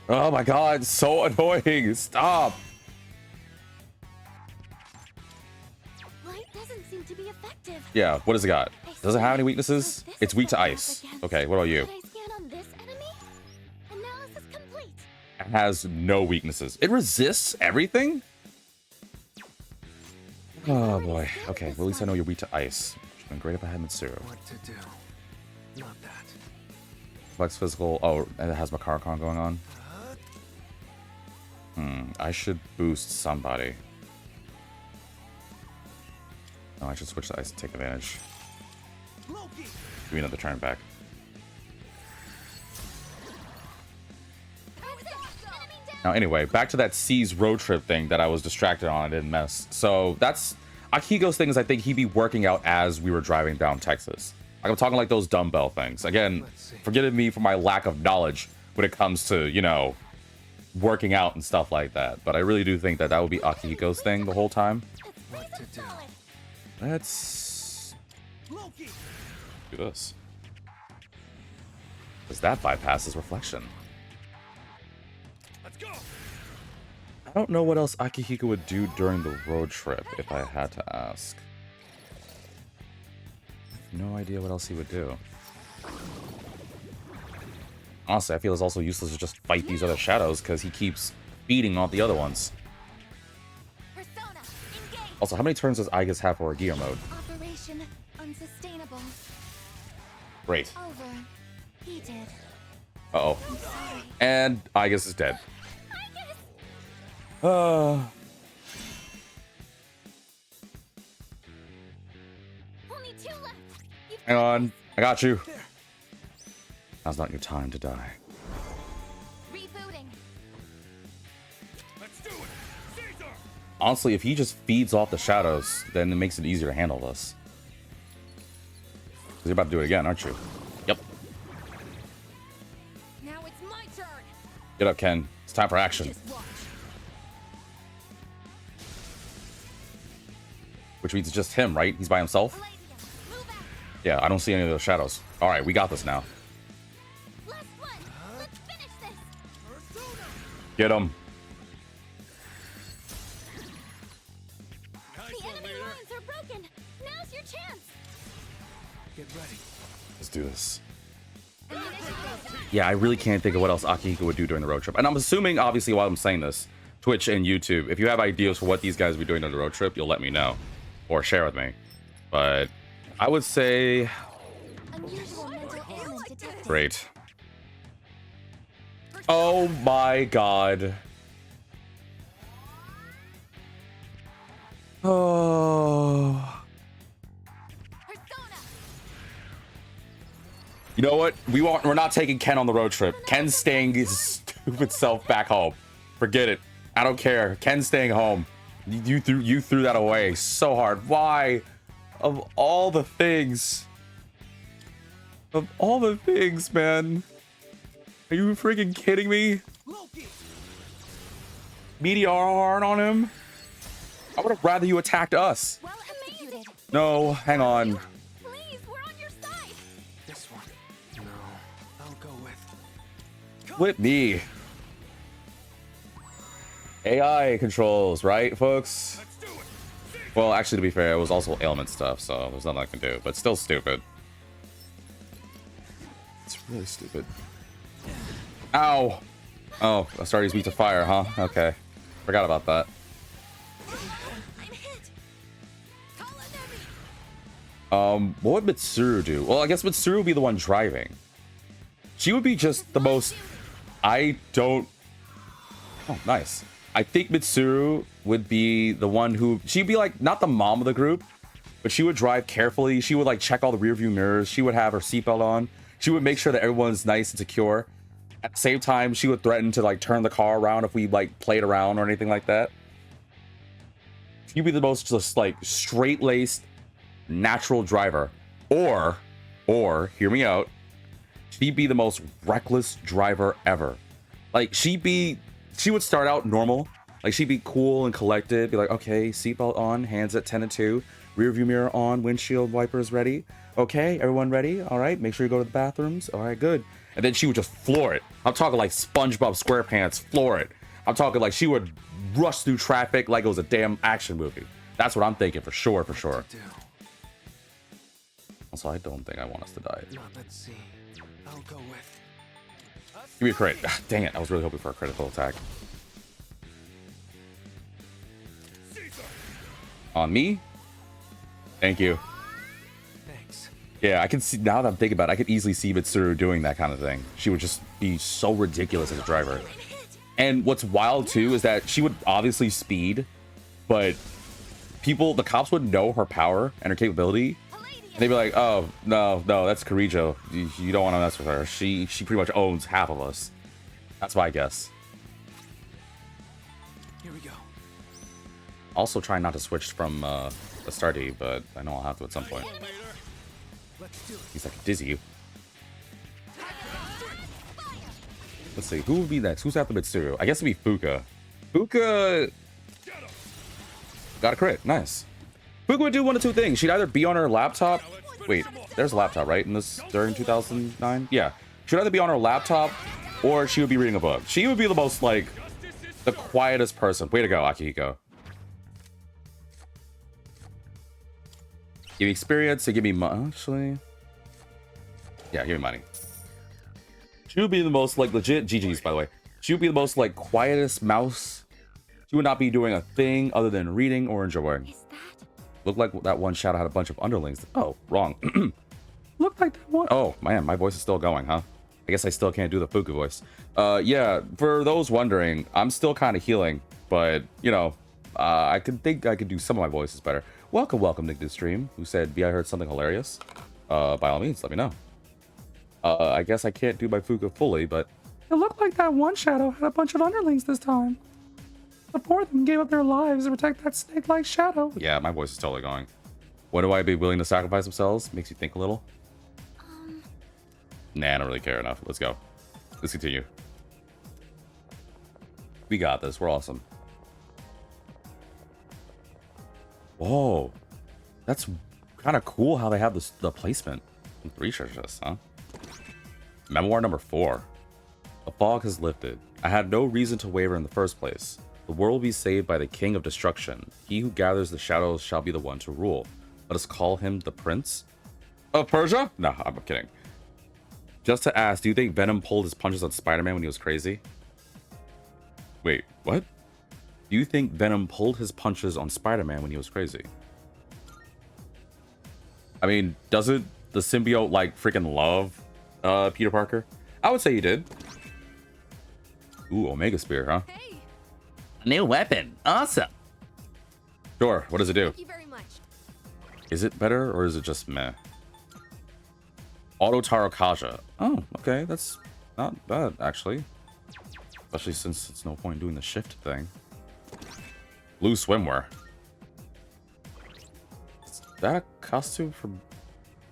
Oh my god, so annoying. Stop. Light doesn't seem to be effective. Yeah, what does it got? Does it have any weaknesses? It's weak to ice. Okay, what about you? Did I scan on this enemy? Analysis complete. It has no weaknesses. It resists everything? Oh boy. Okay, well, at least I know you're weak to ice. Which would have been great if I had Mitsuru. What to do? Not that. Flex physical. Oh, and it has Makarkon going on. I should boost somebody. No, I should switch to ice to take advantage. Give me another turn back. Now, anyway, back to that C's road trip thing that I was distracted on. I didn't mess. So that's Akiko's thing is I think he'd be working out as we were driving down Texas. Like, I'm talking like those dumbbell things. Again, forgive me for my lack of knowledge when it comes to, you know, working out and stuff like that. But I really do think that that would be Akihiko's thing the whole time. What to do? Let's do this. Because that bypasses reflection. Let's go. I don't know what else Akihiko would do during the road trip, if I had to ask. No idea what else he would do. Honestly, I feel it's also useless to just fight these other shadows because he keeps beating off the other ones. Persona, engage. Also, how many turns does Aigis have for a gear mode? Operation unsustainable. Great. Over. He did. Uh-oh. I'm sorry. And Aigis is dead. I Only 2 left. You've Hang got on. this. I got you. Now's not your time to die. Rebooting. Let's do it. Caesar. Honestly, if he just feeds off the shadows, then it makes it easier to handle this. 'Cause you're about to do it again, aren't you? Yep. Now it's my turn. Get up, Ken. It's time for action. Just watch. Which means it's just him, right? He's by himself? Palladium, move out. Yeah, I don't see any of those shadows. Alright, we got this now. Last one. Let's finish this. Get him. The enemy lines are broken. Now's your chance. Get ready. Let's do this. Ammunition goes. Yeah, I really can't think of what else Akihiko would do during the road trip. And I'm assuming, obviously, while I'm saying this, Twitch and YouTube, if you have ideas for what these guys will be doing during the road trip, you'll let me know. Or share with me. But I would say... Unusual mental ailment detected. Great. Oh my god. Oh... Persona. You know what? We're not taking Ken on the road trip. Ken's staying his stupid self back home. Forget it. I don't care. Ken's staying home. You threw that away so hard. Why? Of all the things. Of all the things, man. Are you freaking kidding me? Meteor hard on him? I would have rather you attacked us. Well executed. No, hang on. Please, we're on your side. This one. No. I'll go with. With me. AI controls, right, folks? Let's do it. Well, actually, to be fair, it was also ailment stuff, so there's nothing I can do. But still stupid. It's really stupid. Ow! Oh, Astartes beat to fire, huh? Okay. Forgot about that. I'm hit. Call an enemy. What would Mitsuru do? Well, I guess Mitsuru would be the one driving. She would be just the most... I don't... Oh, nice. I think Mitsuru would be the one who... She'd be like, not the mom of the group, but she would drive carefully. She would like check all the rear view mirrors. She would have her seatbelt on. She would make sure that everyone's nice and secure. At the same time, she would threaten to like turn the car around if we like played around or anything like that. She'd be the most just like straight-laced, natural driver. Or, hear me out, she'd be the most reckless driver ever. Like, she would start out normal. Like, she'd be cool and collected. Be like, okay, seatbelt on, hands at 10 and 2. Rear view mirror on, windshield wipers ready. Okay, everyone ready? All right, make sure you go to the bathrooms. All right, good. And then she would just floor it. I'm talking like SpongeBob SquarePants, floor it. I'm talking like she would rush through traffic like it was a damn action movie. That's what I'm thinking for sure, for sure. Do. Also, I don't think I want us to die. No, let's see. I'll go with. Give me a crit. Ah, dang it, I was really hoping for a critical attack. Caesar. On me? Thank you. Thanks. Yeah, I can see, now that I'm thinking about it, I could easily see Mitsuru doing that kind of thing. She would just be so ridiculous as a driver. And what's wild too is that she would obviously speed, but the cops would know her power and her capability. And they'd be like, oh, no, that's Karijo. You don't want to mess with her. She pretty much owns half of us. That's my guess. Here we go. Also trying not to switch from Astarte, but I know I'll have to at some point. He's like, dizzy you. Let's see, who would be next? Who's after Mitsuru? I guess it'd be Fuka. Fuka got a crit. Nice. Fuka would do one of two things. She'd either be on her laptop. Wait, there's a laptop, right? In this during 2009? Yeah. She'd either be on her laptop or she would be reading a book. She would be the most, like, the quietest person. Way to go, Akihiko. Give me experience to give me money. Actually, yeah, give me money. She would be the most, like, legit GG's, by the way. She would be the most, like, quietest mouse. She would not be doing a thing other than reading or enjoying. Is that? Looked like that one shadow had a bunch of underlings. Oh, wrong. Looked like that one. Oh, man, my voice is still going, huh? I guess I still can't do the Fuku voice. Yeah, for those wondering, I'm still kind of healing, but, you know, I think I could do some of my voices better. Welcome, Nick to the stream, who said, "B, I heard something hilarious." By all means, let me know. I guess I can't do my Fuka fully, but it looked like that one shadow had a bunch of underlings this time. The four of them gave up their lives to protect that snake-like shadow. Yeah, my voice is totally going. When do I be willing to sacrifice themselves? Makes you think a little. Nah, I don't really care enough. Let's go. Let's continue. We got this. We're awesome. Whoa. That's kind of cool how they have this, the placement. Research this, huh? Memoir number 4. The fog has lifted. I had no reason to waver in the first place. The world will be saved by the King of Destruction. He who gathers the shadows shall be the one to rule. Let us call him the Prince of Persia? No, I'm kidding. Just to ask, do you think Venom pulled his punches on Spider-Man when he was crazy? Wait, what? Do you think Venom pulled his punches on Spider-Man when he was crazy? I mean, doesn't the symbiote, like, freaking love Peter Parker? I would say he did. Ooh, Omega Spear, huh? Hey, A new weapon. Awesome. Sure, what does it do? thank you very much. Is it better or is it just meh? Auto Taro Kaja. Oh, okay, that's not bad, actually. Especially since it's no point in doing the shift thing. Blue swimwear. Is that a costume for...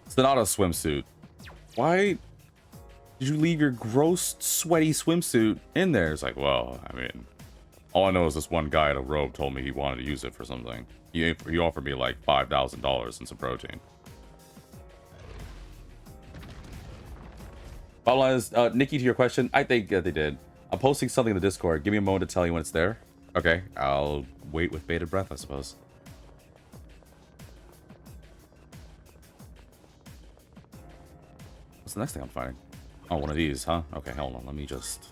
It's not a swimsuit. Why did you leave your gross, sweaty swimsuit in there? It's like, well, I mean, all I know is this one guy in a robe told me he wanted to use it for something. He offered me like $5,000 and some protein. Bottom line is, Nikki, to your question, I think they did. I'm posting something in the Discord. Give me a moment to tell you when it's there. Okay, I'll wait with bated breath, I suppose. What's the next thing I'm fighting? Oh, one of these, huh? Okay, hold on. Let me just...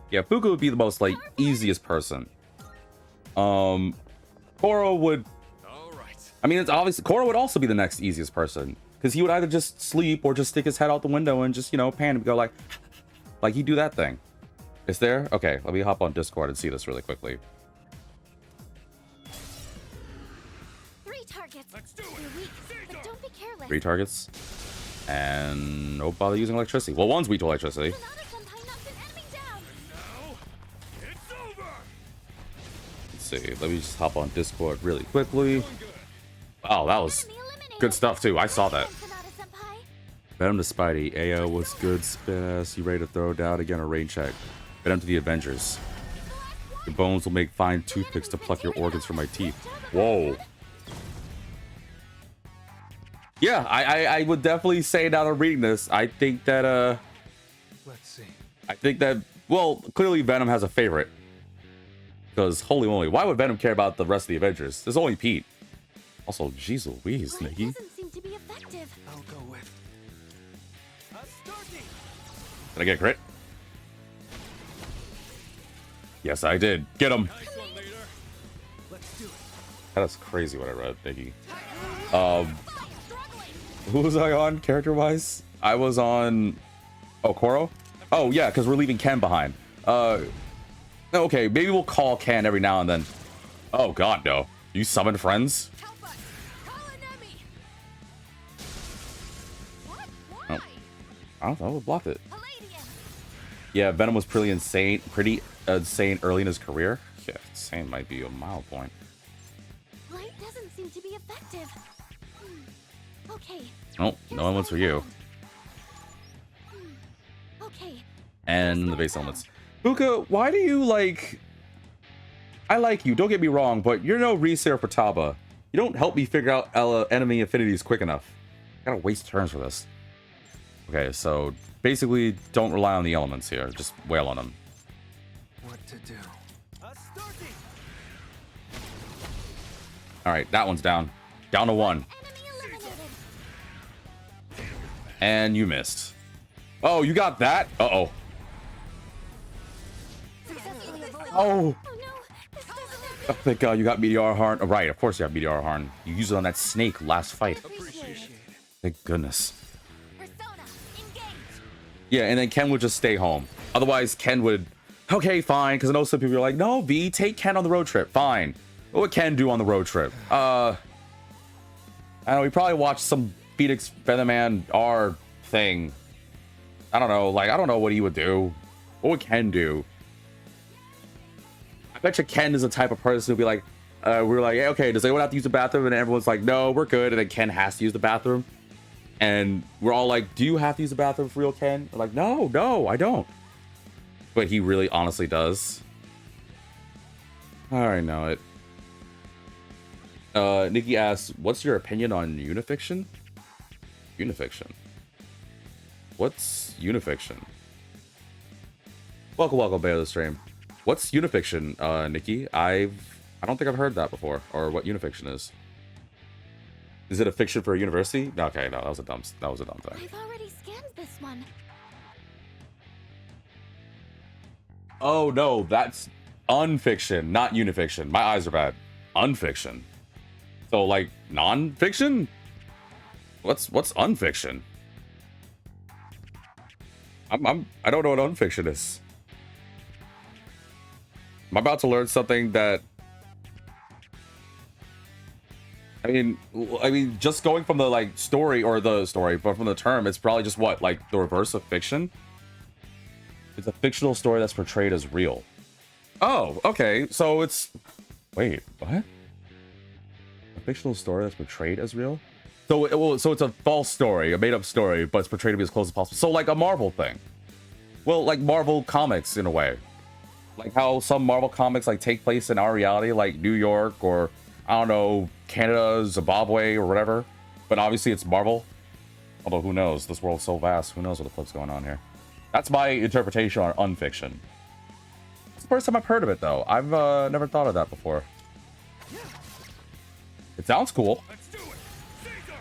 Yeah, Fuku would be the most, like, easiest person. Koro would... I mean, it's obvious. Koro would also be the next easiest person. Because he would either just sleep or just stick his head out the window and just, you know, pan and go like... Like, he'd do that thing. It's there? Okay, let me hop on Discord and see this really quickly. 3 targets. Let's do it. You're weak, but don't be careless. 3 targets. And don't bother using electricity. Well, one's weak to electricity. Let's see. Let me just hop on Discord really quickly. Oh, that was good stuff, too. I saw that. Venom to Spidey. Ayo, what's good, Spinass? You ready to throw down again or rain check? Venom to the Avengers. Your bones will make fine toothpicks to pluck your organs from my teeth. Whoa. Yeah, I would definitely say now that I'm reading this, I think that, Let's see. I think that, well, clearly Venom has a favorite. Because, holy moly, why would Venom care about the rest of the Avengers? There's only Pete. Also, jeez Louise, Nikki. Doesn't seem to be effective. I'll go with... Did I get a crit? Yes, I did. Get him. That is crazy what I read, Nikki. Who was I on character-wise? I was on... Oh, Koro? Oh, yeah, because we're leaving Ken behind. Okay, maybe we'll call Ken every now and then. Oh, God, no. You summon friends? Oh. I don't know. We blocked it. Yeah, Venom was pretty insane early in his career. Yeah, insane might be a mild point. Lightning? effective. Okay. Oh, no elements for you. Okay. And the base elements. Buka, why do you like... I like you, don't get me wrong, but you're no Reseer for Taba. You don't help me figure out enemy affinities quick enough. I gotta waste turns for this. Okay, so basically don't rely on the elements here. Just wail on them. What to do? Alright, that one's down. Down to 1. Enemy eliminated. And you missed. Oh, you got that? Uh-oh. Successfully avoided. Oh! Oh no, this doesn't Oh, thank God you got Meteor Harn. Oh, right, of course you have Meteor Harn. You used it on that snake last fight. appreciate. Thank goodness. Persona, engage. Yeah, and then Ken would just stay home. Otherwise, Ken would... Okay, fine, because I know some people are like, no, V, take Ken on the road trip. Fine. What would Ken do on the road trip? I don't know, he probably watched some Phoenix Featherman R thing. I don't know, like, I don't know what he would do. What would Ken do? I bet you Ken is the type of person who'd be like, we're like, hey, okay, does anyone have to use the bathroom? And everyone's like, no, we're good. And then Ken has to use the bathroom. And we're all like, do you have to use the bathroom for real, Ken? We're like, no, I don't. But he really honestly does. I already know it. Nikki asks, what's your opinion on unifiction? Unifiction. What's unifiction? Welcome, Bay of the stream. What's unifiction, Nikki? I don't think I've heard that before, or what unifiction is. Is it a fiction for a university? Okay, no, that was a dumb thing. I've already scanned this one. Oh no, that's unfiction, not unifiction. My eyes are bad. Unfiction. So like non-fiction? What's unfiction? I don't know what unfiction is. I'm about to learn something that I mean, just going from the like story or the story, but from the term, it's probably just what, like the reverse of fiction. It's a fictional story that's portrayed as real. Oh, okay. So it's wait, what? A fictional story that's portrayed as real? So it's a false story, a made-up story, but it's portrayed to be as close as possible. So like a Marvel thing. Well, like Marvel comics in a way. Like how some Marvel comics like take place in our reality, like New York or I don't know, Canada, Zimbabwe or whatever. But obviously it's Marvel. Although who knows? This world's so vast. Who knows what the fuck's going on here? That's my interpretation on unfiction. It's the first time I've heard of it though. I've never thought of that before. It sounds cool. Let's do it. Caesar!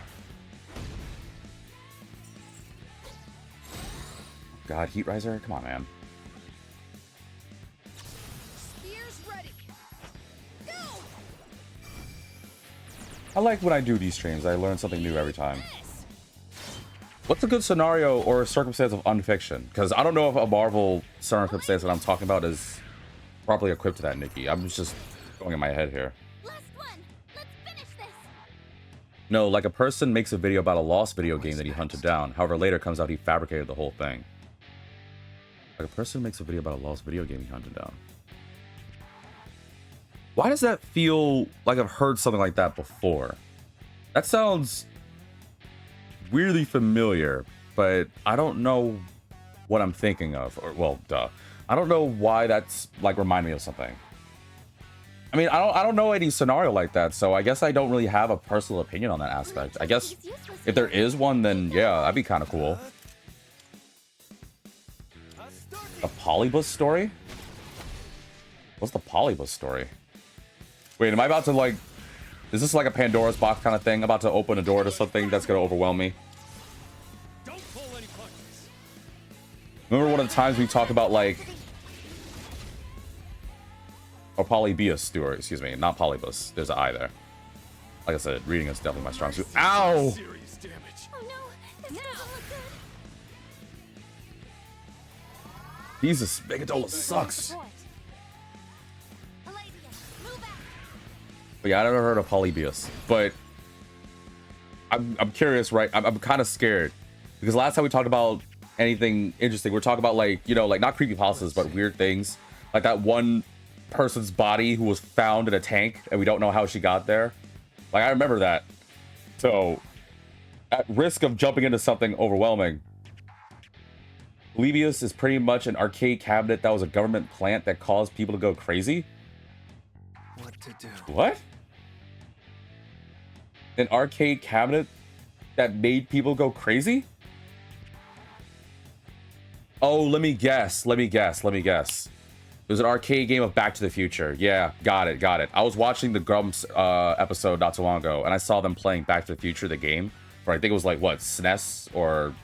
God, Heat Riser? Come on, man. Spears ready. Go! I like when I do these streams. I learn something new every time. What's a good scenario or circumstance of unfiction? Because I don't know if a Marvel circumstance that I'm talking about is properly equipped to that, Nikki. I'm just going in my head here. Last one. Let's finish this. No, like a person makes a video about a lost video game that he hunted down. However, later comes out he fabricated the whole thing. Like a person makes a video about a lost video game he hunted down. Why does that feel like I've heard something like that before? That sounds weirdly familiar, but I don't know what I'm thinking of. Or, well, duh. I don't know why that's like reminding me of something. I mean, I don't know any scenario like that, so I guess I don't really have a personal opinion on that aspect. I guess if there is one, then yeah, that'd be kind of cool. A polybus story? What's the polybus story? Wait, am I about to like... Is this like a Pandora's box kind of thing? About to open a door to something that's going to overwhelm me? Don't pull any punches. Remember one of the times we talked about like... Or polybius story, excuse me, not polybus. There's an I there. Like I said, reading is definitely my strong suit. Ow! Serious damage. Oh no, this doesn't look good. Jesus, Megadola sucks. Palladium, move out. But yeah, I never heard of polybius. But I'm curious, right? I'm kind of scared. Because last time we talked about anything interesting, we're talking about like, you know, like not creepypastas, but weird things. Like that one person's body who was found in a tank and we don't know how she got there. Like I remember that. So, at risk of jumping into something overwhelming, Levius is pretty much an arcade cabinet that was a government plant that caused people to go crazy. What to do? What? An arcade cabinet that made people go crazy? Oh, let me guess. It was an arcade game of Back to the Future. Yeah, got it. I was watching the Grumps episode not too long ago, and I saw them playing Back to the Future, the game. For I think it was like, what, SNES or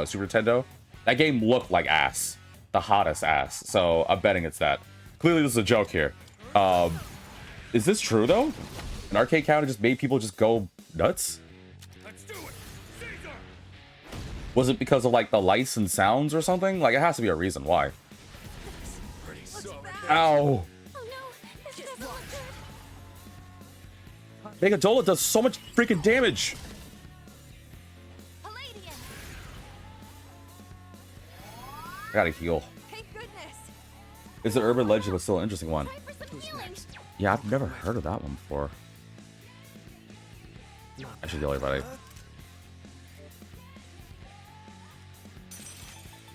Super Nintendo? That game looked like ass. The hottest ass. So I'm betting it's that. Clearly this is a joke here. Is this true, though? An arcade cabinet just made people just go nuts? Let's do it. Caesar! Was it because of, like, the lights and sounds or something? Like, it has to be a reason why. Pretty solid. Ow! Oh no, this doesn't look good. Megadola does so much freaking damage! Palladium. I gotta heal. Thank goodness. It's an urban legend, but still an interesting one. Time for some healing. Yeah, I've never heard of that one before. I should heal everybody.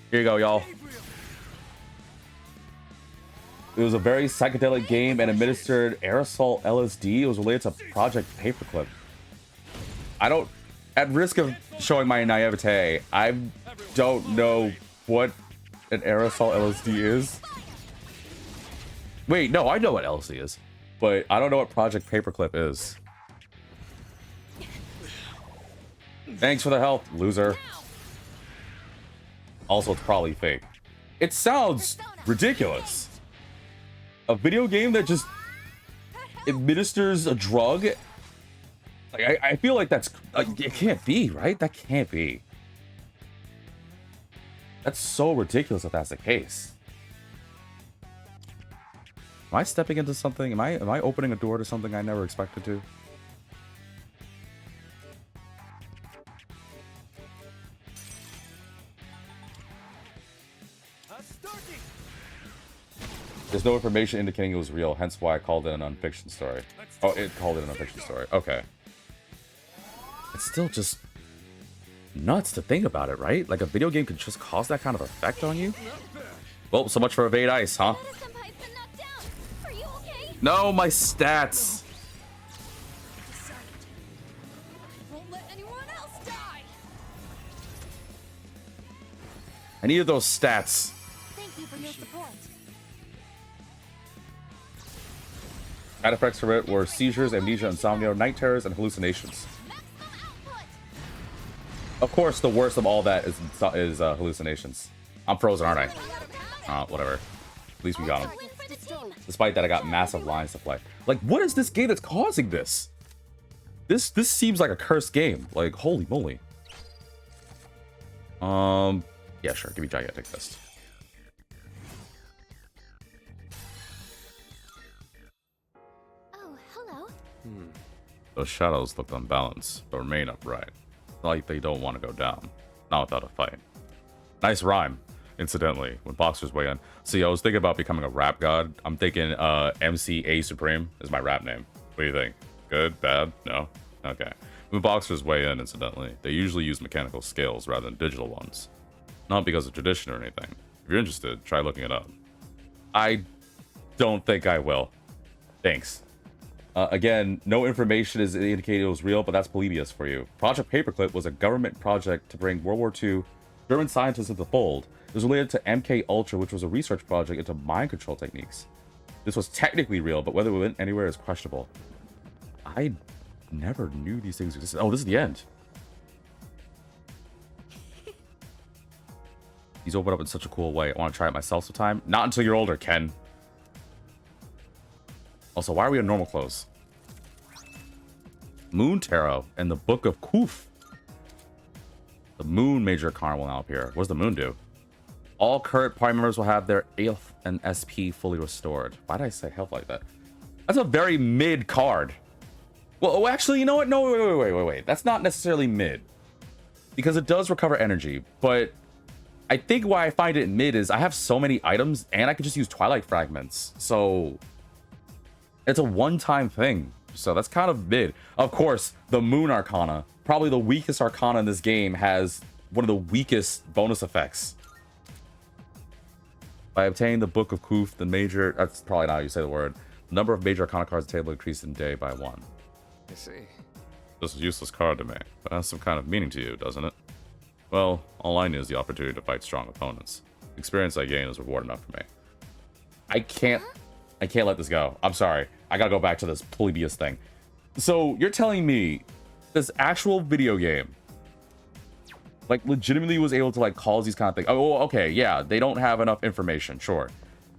Here you go, y'all. It was a very psychedelic game and administered aerosol LSD. It was related to Project Paperclip. I don't, at risk of showing my naivete, I don't know what an aerosol LSD is. Wait, no, I know what LSD is, but I don't know what Project Paperclip is. Thanks for the help, loser. Also, it's probably fake. It sounds ridiculous. A video game that just administers a drug? Like, I feel like that's... it can't be, right? That can't be. That's so ridiculous if that's the case. Am I stepping into something? Am I opening a door to something I never expected to? There's no information indicating it was real, hence why I called it a non-fiction story. Oh, it called it a non-fiction story. Okay. It's still just nuts to think about it, right? Like, a video game could just cause that kind of effect on you? Well, so much for Evade Ice, huh? Senpai's been knocked down. Are you okay? No, my stats! Won't let anyone else die. I needed those stats. Thank you for your support. Side effects for it were seizures, amnesia, insomnia, night terrors, and hallucinations. Maximum output. Of course, the worst of all that is hallucinations. I'm frozen, aren't I? Whatever. At least we got him. Win for the team. Despite that, I got massive lines to play. Like, what is this game that's causing this? This seems like a cursed game. Like, holy moly. Yeah, sure. Give me gigantic fist. Oh, hello. Those shadows look unbalanced, but remain upright. Like they don't want to go down. Not without a fight. Nice rhyme, incidentally, when boxers weigh in. See, I was thinking about becoming a rap god. I'm thinking MC A Supreme is my rap name. What do you think? Good? Bad? No? Okay. When boxers weigh in, incidentally, they usually use mechanical scales rather than digital ones. Not because of tradition or anything. If you're interested, try looking it up. I don't think I will. Thanks. Again, no information is indicated it was real, but that's Polybius for you. Project Paperclip was a government project to bring World War II German scientists into the fold. It was related to MK Ultra, which was a research project into mind control techniques. This was technically real, but whether it went anywhere is questionable. I never knew these things existed. Oh, this is the end. These open up in such a cool way. I want to try it myself sometime. Not until you're older, Ken. Also, why are we in normal clothes? Moon Tarot and the Book of Kuf. The Moon Major Card will now appear. What does the Moon do? All current party members will have their health and SP fully restored. Why did I say health like that? That's a very mid card. Well, actually, you know what? No, wait. That's not necessarily mid. Because it does recover energy. But I think why I find it mid is I have so many items and I could just use Twilight Fragments. So it's a one-time thing. So that's kind of mid. Of course, the Moon Arcana, probably the weakest Arcana in this game, has one of the weakest bonus effects. By obtaining the Book of Kuf, the major... That's probably not how you say the word. The number of major Arcana cards at the table increased in day by 1. I see. This is a useless card to me, but has some kind of meaning to you, doesn't it? Well, all I need is the opportunity to fight strong opponents. The experience I gain is reward enough for me. I can't let this go. I'm sorry. I gotta go back to this Polybius thing. So you're telling me this actual video game, like, legitimately was able to, like, cause these kind of things? Oh, okay, yeah, they don't have enough information, sure.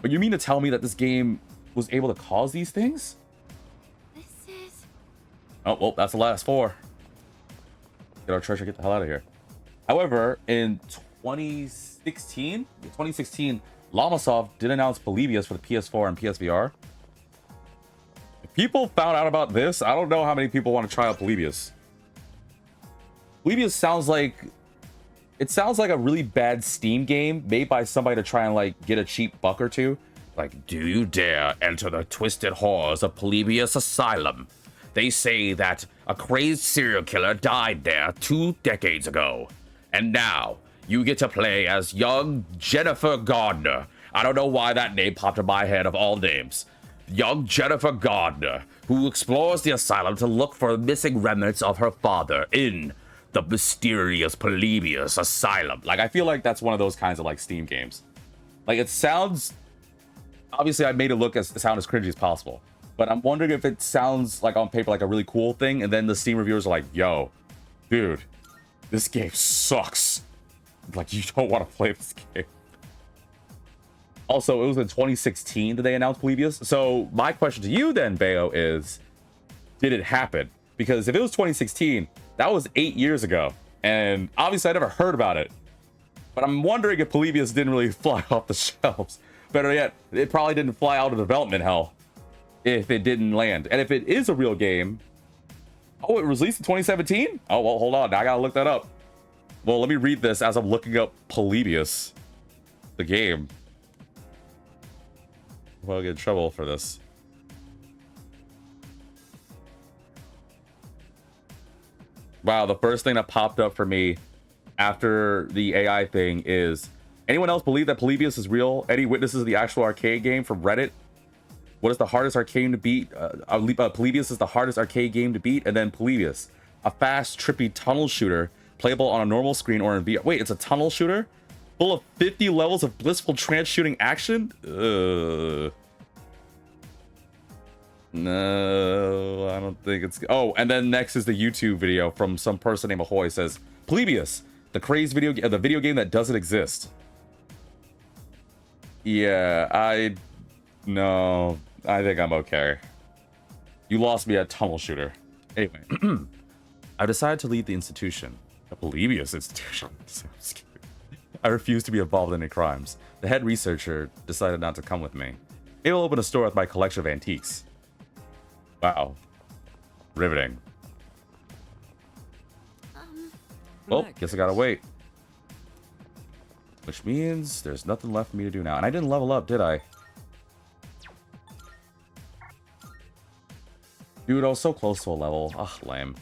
But you mean to tell me that this game was able to cause these things? This is... Oh, well, that's the last 4. Get our treasure, get the hell out of here. However, in 2016, Lamasoft did announce Polybius for the PS4 and PSVR. If people found out about this, I don't know how many people want to try out Polybius. Polybius sounds like... It sounds like a really bad Steam game made by somebody to try and, like, get a cheap buck or two. Like, do you dare enter the twisted halls of Polybius Asylum? They say that a crazed serial killer died there 2 decades ago. And now, you get to play as young Jennifer Gardner. I don't know why that name popped in my head of all names. Young Jennifer Gardner, who explores the asylum to look for missing remnants of her father in the mysterious Polybius Asylum. Like, I feel like that's one of those kinds of, like, Steam games. Like, it sounds... Obviously, I made it sound as cringy as possible. But I'm wondering if it sounds, like, on paper, like a really cool thing, and then the Steam reviewers are like, yo, dude, this game sucks. Like, you don't want to play this game. Also, it was in 2016 that they announced Polybius. So, my question to you then, Bayo, is, did it happen? Because if it was 2016... that was 8 years ago, and obviously I never heard about it. But I'm wondering if Polybius didn't really fly off the shelves. Better yet, it probably didn't fly out of development hell if it didn't land. And if it is a real game... Oh, it was released in 2017? Oh, well, hold on. Now I gotta look that up. Well, let me read this as I'm looking up Polybius, the game. Well, I'll get in trouble for this. Wow, the first thing that popped up for me after the AI thing is, anyone else believe that Polybius is real? Any witnesses of the actual arcade game from Reddit? What is the hardest arcade game to beat? Polybius is the hardest arcade game to beat. And then Polybius, a fast, trippy tunnel shooter, playable on a normal screen or in VR. Wait, it's a tunnel shooter? Full of 50 levels of blissful trance shooting action? No, I don't think it's... Oh, and then next is the YouTube video from some person named Ahoy. Says, Polybius, the crazed the video game that doesn't exist. Yeah, no, I think I'm okay. You lost me at tunnel shooter. Anyway, I decided to leave the institution. The Polybius institution. I refuse to be involved in any crimes. The head researcher decided not to come with me. Maybe I'll open a store with my collection of antiques. Wow. Riveting. Well, guess I gotta wait. Which means there's nothing left for me to do now. And I didn't level up, did I? Dude, I was so close to a level. Ugh, lame.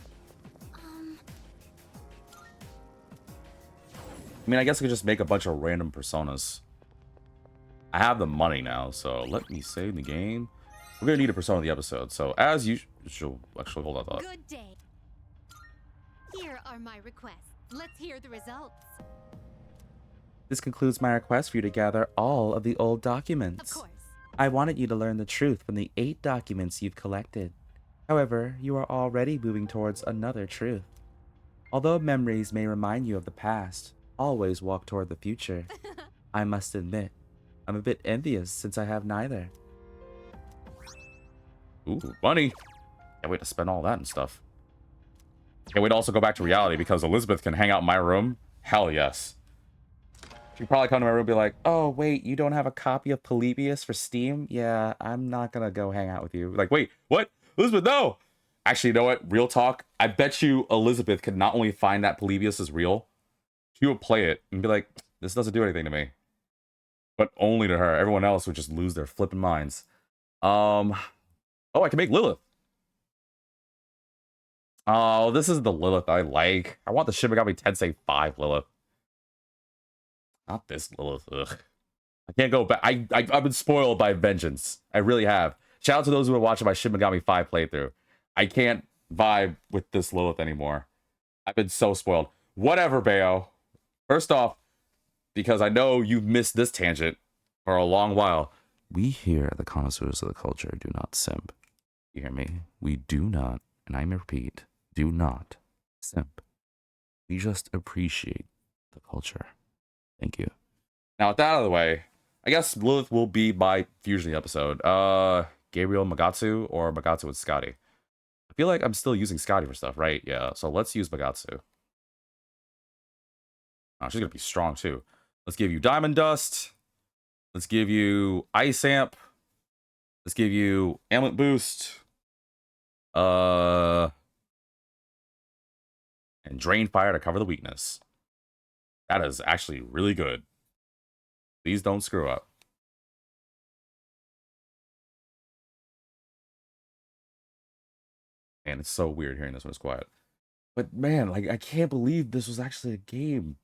I mean, I guess I could just make a bunch of random personas. I have the money now, so let me save the game. We're gonna need a persona of the episode, so as usual, actually, hold on thought. Good day. Here are my requests. Let's hear the results. This concludes my request for you to gather all of the old documents. Of course. I wanted you to learn the truth from the 8 documents you've collected. However, you are already moving towards another truth. Although memories may remind you of the past, always walk toward the future. I must admit, I'm a bit envious since I have neither. Ooh, money. Can't wait to spend all that and stuff. Can't wait to also go back to reality because Elizabeth can hang out in my room. Hell yes. She'd probably come to my room and be like, oh, wait, you don't have a copy of Polybius for Steam? Yeah, I'm not gonna go hang out with you. Like, wait, what? Elizabeth, no! Actually, you know what? Real talk. I bet you Elizabeth could not only find that Polybius is real, she would play it and be like, this doesn't do anything to me. But only to her. Everyone else would just lose their flipping minds. Oh, I can make Lilith. Oh, this is the Lilith I like. I want the Shin Megami Tensei 5 Lilith. Not this Lilith. Ugh. I can't go back. I've been spoiled by Vengeance. I really have. Shout out to those who are watching my Shin Megami 5 playthrough. I can't vibe with this Lilith anymore. I've been so spoiled. Whatever, Bayo. First off, because I know you've missed this tangent for a long while. We here, the connoisseurs of the culture, do not simp. You hear me? We do not, and I may repeat, do not simp. We just appreciate the culture. Thank you. Now, with that out of the way, I guess Lilith will be my Fusion episode. Gabriel Magatsu or Magatsu with Scotty. I feel like I'm still using Scotty for stuff, right? Yeah, so let's use Magatsu. Oh, she's gonna be strong too. Let's give you Diamond Dust. Let's give you Ice Amp. Let's give you Amulet Boost. And Drain Fire to cover the weakness. That is actually really good. Please don't screw up. And it's so weird hearing this when it's quiet. But man, like, I can't believe this was actually a game.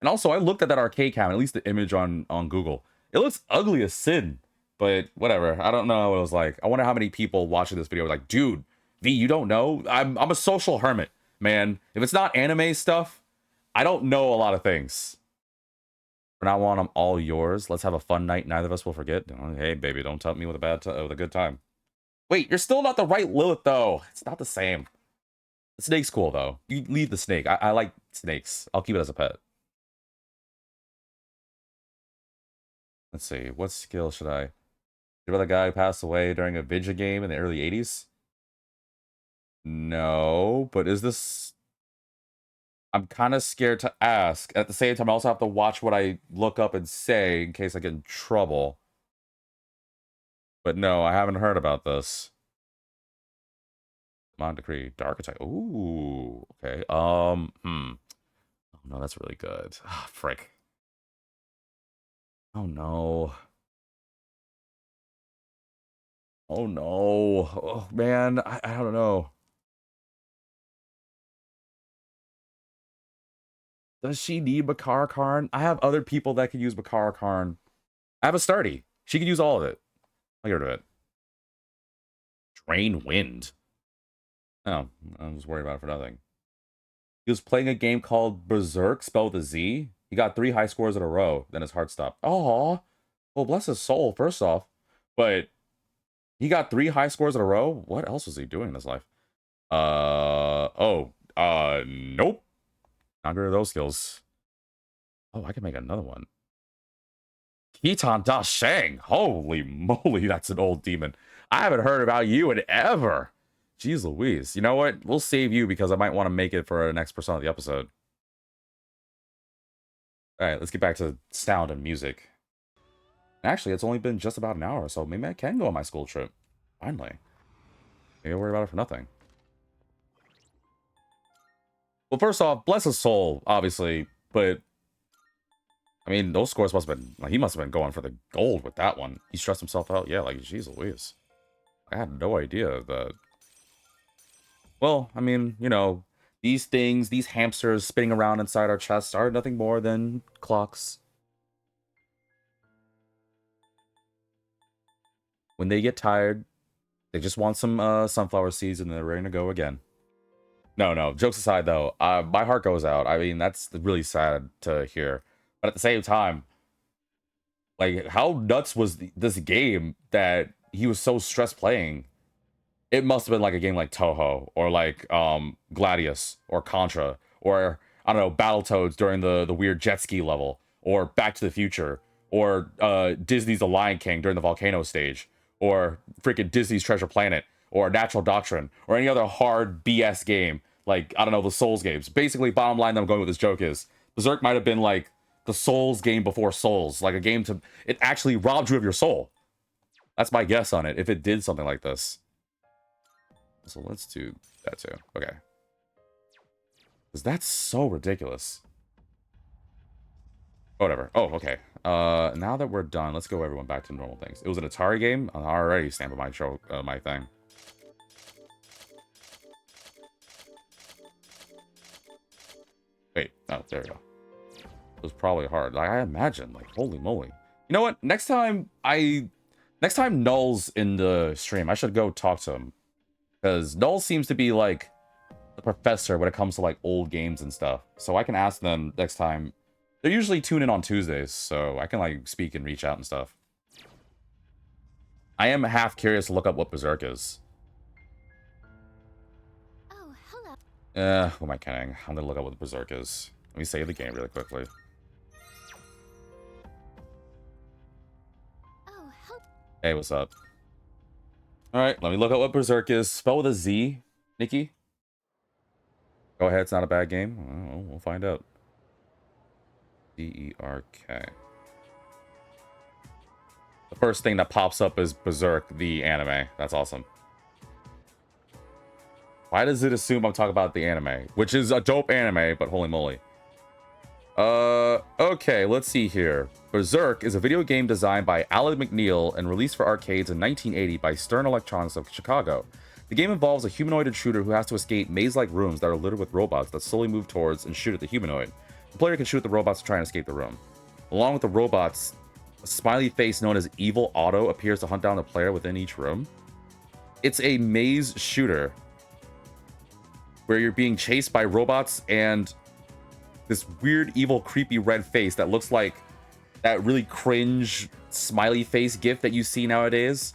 And also, I looked at that arcade cam, at least the image on Google. It looks ugly as sin. But whatever. I don't know what it was like. I wonder how many people watching this video were like, dude, V, you don't know? I'm a social hermit, man. If it's not anime stuff, I don't know a lot of things. From now on, I'm all yours. Let's have a fun night. Neither of us will forget. Hey, baby, don't tempt me with a good time. Wait, you're still not the right Lilith, though. It's not the same. The snake's cool, though. You leave the snake. I like snakes. I'll keep it as a pet. Let's see. What skill should I... Did the guy pass away during a video game in the early 80s? No, but is this... I'm kind of scared to ask. At the same time, I also have to watch what I look up and say in case I get in trouble. But no, I haven't heard about this. Command Decree, Dark Attack. Ooh, okay. Oh, no, that's really good. Ah, frick. Oh, no. Oh, no. Oh, man, I don't know. Does she need Bakara Karn? I have other people that could use Bakara Karn. I have a Stardy. She could use all of it. I'll get rid of it. Drain Wind. Oh, I was worried about it for nothing. He was playing a game called Berserk, spelled with a Z. He got 3 high scores in a row. Then his heart stopped. Oh, well, bless his soul, first off. But he got 3 high scores in a row? What else was he doing in his life? Nope. Not good at those skills. Oh, I can make another one. Kitan Da Shang. Holy moly, that's an old demon. I haven't heard about you in ever. Jeez Louise. You know what? We'll save you because I might want to make it for our next persona of the episode. Alright, let's get back to sound and music. Actually, it's only been just about an hour, so maybe I can go on my school trip. Finally. Maybe I'll worry about it for nothing. Well, first off, bless his soul, obviously, but I mean, those scores must have been, like, he must have been going for the gold with that one. He stressed himself out. Yeah, like, jeez Louise. I had no idea that. Well, I mean, you know, these things, these hamsters spinning around inside our chests are nothing more than clocks. When they get tired, they just want some sunflower seeds and they're ready to go again. No, jokes aside, though, my heart goes out. I mean, that's really sad to hear. But at the same time, like, how nuts was this game that he was so stressed playing? It must have been like a game like Toho, or like Gladius, or Contra, or, I don't know, Battletoads during the weird jet ski level, or Back to the Future, or Disney's The Lion King during the volcano stage, or freaking Disney's Treasure Planet, or Natural Doctrine, or any other hard BS game, like, I don't know, the Souls games. Basically, bottom line that I'm going with this joke is, Berserk might have been like the Souls game before Souls, like a game to, it actually robbed you of your soul. That's my guess on it, if it did something like this. So let's do that too. Okay. Because that's so ridiculous. Whatever. Oh, okay. Now that we're done, let's go everyone back to normal things. It was an Atari game. I'm already stamping my show, my thing. Wait, oh, there we go. It was probably hard. Like, I imagine, like, holy moly. You know what? Next time Null's in the stream, I should go talk to him. Because Null seems to be, like, the professor when it comes to, like, old games and stuff. So I can ask them next time. They're usually tuned in on Tuesdays, so I can, like, speak and reach out and stuff. I am half curious to look up what Berserk is. Oh, hello. Who am I kidding? I'm gonna look up what Berserk is. Let me save the game really quickly. Oh, hello. Hey, what's up? Alright, let me look up what Berserk is. Spell with a Z, Nikki. Go ahead, it's not a bad game. Oh, we'll find out. D-E-R-K. The first thing that pops up is Berserk, the anime. That's awesome. Why does it assume I'm talking about the anime? Which is a dope anime, but holy moly. Okay, let's see here. Berserk is a video game designed by Alan McNeil and released for arcades in 1980 by Stern Electronics of Chicago. The game involves a humanoid intruder who has to escape maze-like rooms that are littered with robots that slowly move towards and shoot at the humanoid. The player can shoot at the robots to try and escape the room. Along with the robots, a smiley face known as Evil Otto appears to hunt down the player within each room. It's a maze shooter where you're being chased by robots and this weird, evil, creepy red face that looks like that really cringe smiley face gif that you see nowadays,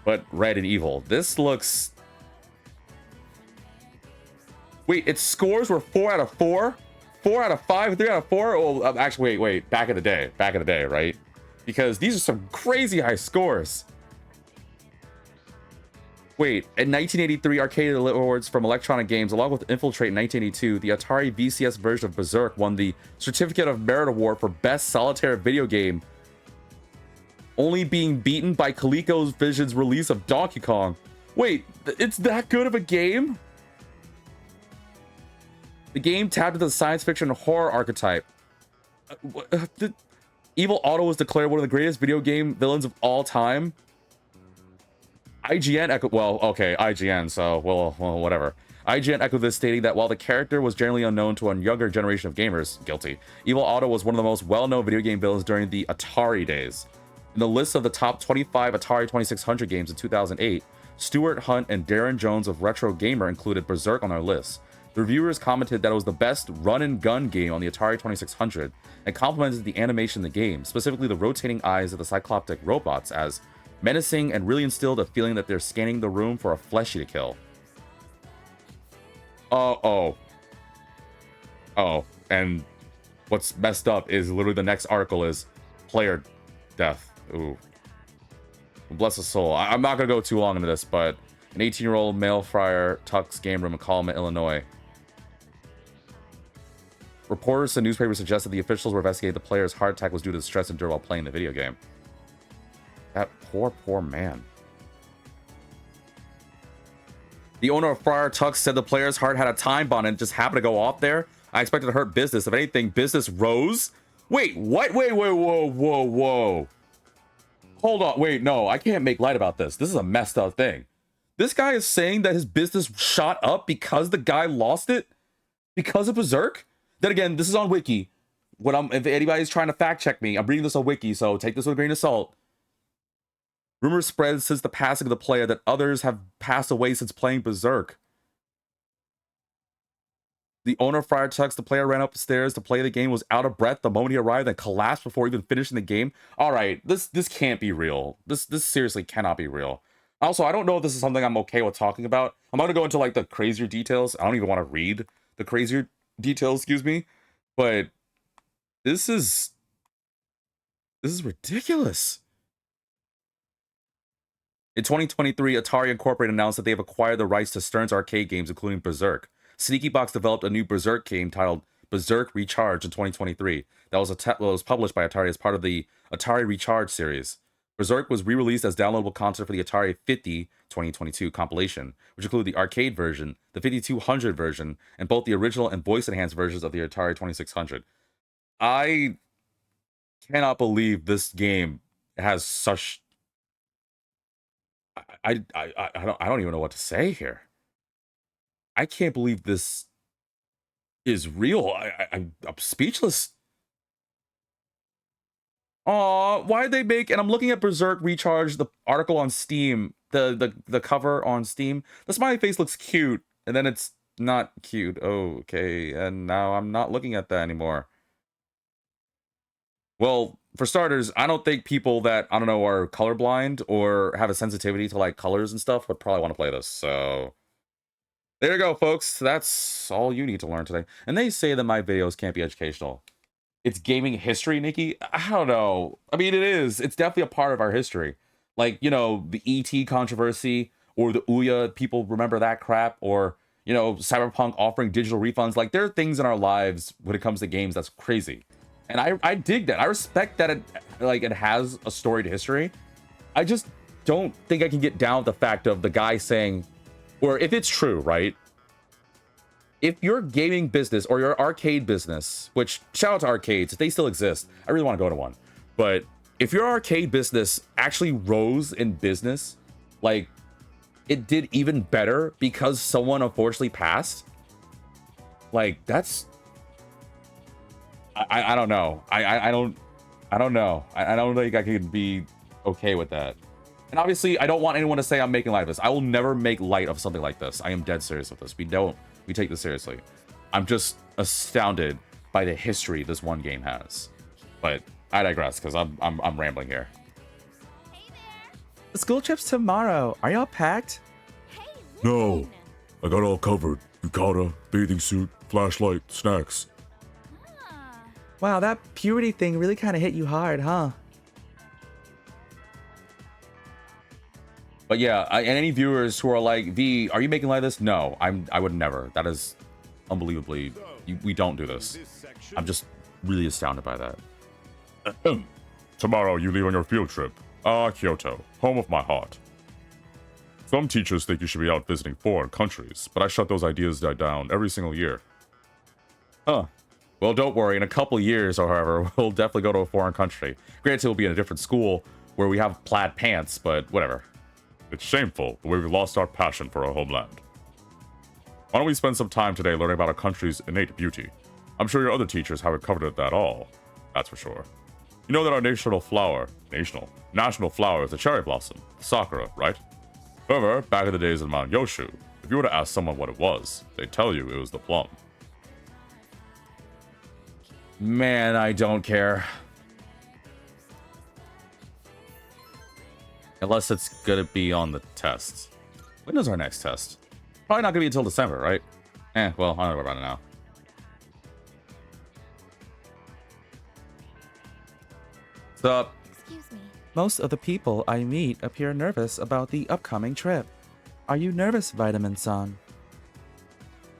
but red and evil. This looks... Wait, its scores were 4 out of 4? 4 out of 5? 3 out of 4? Oh, actually, wait. Back in the day, right? Because these are some crazy high scores. Wait, in 1983, Arcade Awards from Electronic Games, along with Infiltrate in 1982, the Atari VCS version of Berserk won the Certificate of Merit Award for Best Solitaire Video Game, only being beaten by ColecoVision's release of Donkey Kong. Wait, it's that good of a game? The game tapped into the science fiction and horror archetype. Evil Otto was declared one of the greatest video game villains of all time. IGN echoed, well, okay, IGN, so, well, whatever. IGN echoed this, stating that while the character was generally unknown to a younger generation of gamers, guilty, Evil Otto was one of the most well-known video game villains during the Atari days. In the list of the top 25 Atari 2600 games in 2008, Stuart Hunt and Darren Jones of Retro Gamer included Berserk on their list. The reviewers commented that it was the best run-and-gun game on the Atari 2600 and complimented the animation in the game, specifically the rotating eyes of the cycloptic robots, as menacing and really instilled a feeling that they're scanning the room for a fleshy to kill. Oh, and what's messed up is literally the next article is player death. Ooh. Bless his soul. I'm not going to go too long into this, but an 18-year-old male friar Tuck's game room in Calumet, Illinois. Reporters and newspapers suggested the officials were investigating the player's heart attack was due to the stress endured while playing the video game. That poor man. The owner of Friar Tuck said the player's heart had a time bomb and just happened to go off there. I expected to hurt business. If anything, business rose. Wait, what? Wait, whoa. Hold on. Wait, no, I can't make light about this. This is a messed up thing. This guy is saying that his business shot up because the guy lost it? Because of Berserk? Then again, this is on Wiki. If anybody's trying to fact check me, I'm reading this on Wiki, so take this with a grain of salt. Rumors spread since the passing of the player that others have passed away since playing Berserk. The owner of Friar Tuck's, the player ran upstairs to play the game, was out of breath the moment he arrived and collapsed before even finishing the game. All right, this can't be real. This seriously cannot be real. Also, I don't know if this is something I'm okay with talking about. I'm going to go into like the crazier details. I don't even want to read the crazier details, excuse me. But this is ridiculous. In 2023, Atari Incorporated announced that they have acquired the rights to Stern's arcade games, including Berserk. Sneaky Box developed a new Berserk game titled Berserk Recharged in 2023 that was published by Atari as part of the Atari Recharge series. Berserk was re-released as downloadable content for the Atari 50 2022 compilation, which included the arcade version, the 5200 version, and both the original and voice-enhanced versions of the Atari 2600. I cannot believe this game has such... I don't even know what to say here. I can't believe this is real. I'm speechless. Aw, why did they make? And I'm looking at Berserk Recharge, the article on Steam, the cover on Steam. The smiley face looks cute, and then it's not cute. Oh, okay, and now I'm not looking at that anymore. Well, for starters, I don't think people that, I don't know, are colorblind or have a sensitivity to like colors and stuff would probably want to play this. So there you go, folks. That's all you need to learn today. And they say that my videos can't be educational. It's gaming history, Nikki. I don't know. I mean, it is. It's definitely a part of our history. Like, you know, the ET controversy or the Ouya, people remember that crap, or, you know, Cyberpunk offering digital refunds. Like, there are things in our lives when it comes to games that's crazy. And I dig that. I respect that it has a storied history. I just don't think I can get down with the fact of the guy saying, or if it's true, right? If your gaming business or your arcade business, which shout out to arcades, if they still exist, I really want to go to one. But if your arcade business actually rose in business, like it did even better because someone unfortunately passed, like that's, I don't know. I don't know. I don't think I could be okay with that. And obviously, I don't want anyone to say I'm making light of this. I will never make light of something like this. I am dead serious with this. We take this seriously. I'm just astounded by the history this one game has. But I digress because I'm rambling here. The school trip's tomorrow. Are y'all packed? Hey, No, listen. I got all covered. Yukata, bathing suit, flashlight, snacks. Ah, Wow, that puberty thing really kind of hit you hard, huh? But yeah, and any viewers who are like, V, are you making light of this? No, I would never. That is unbelievably, we don't do this. I'm just really astounded by that. Tomorrow you leave on your field trip. Kyoto, home of my heart. Some teachers think you should be out visiting foreign countries, but I shut those ideas down every single year. Huh. Well, don't worry. In a couple years, however, we'll definitely go to a foreign country. Granted, we'll be in a different school where we have plaid pants, but whatever. It's shameful the way we lost our passion for our homeland. Why don't we spend some time today learning about our country's innate beauty? I'm sure your other teachers haven't covered it at all. That's for sure. You know that our national flower is the cherry blossom, the sakura, right? However, back in the days in Mount Yoshu, if you were to ask someone what it was, they'd tell you it was the plum. Man, I don't care. Unless it's gonna be on the test. When is our next test? Probably not gonna be until December, right? Well, I don't know about it now. What's up? excuse me. Most of the people I meet appear nervous about the upcoming trip. Are you nervous, Vitamin-san?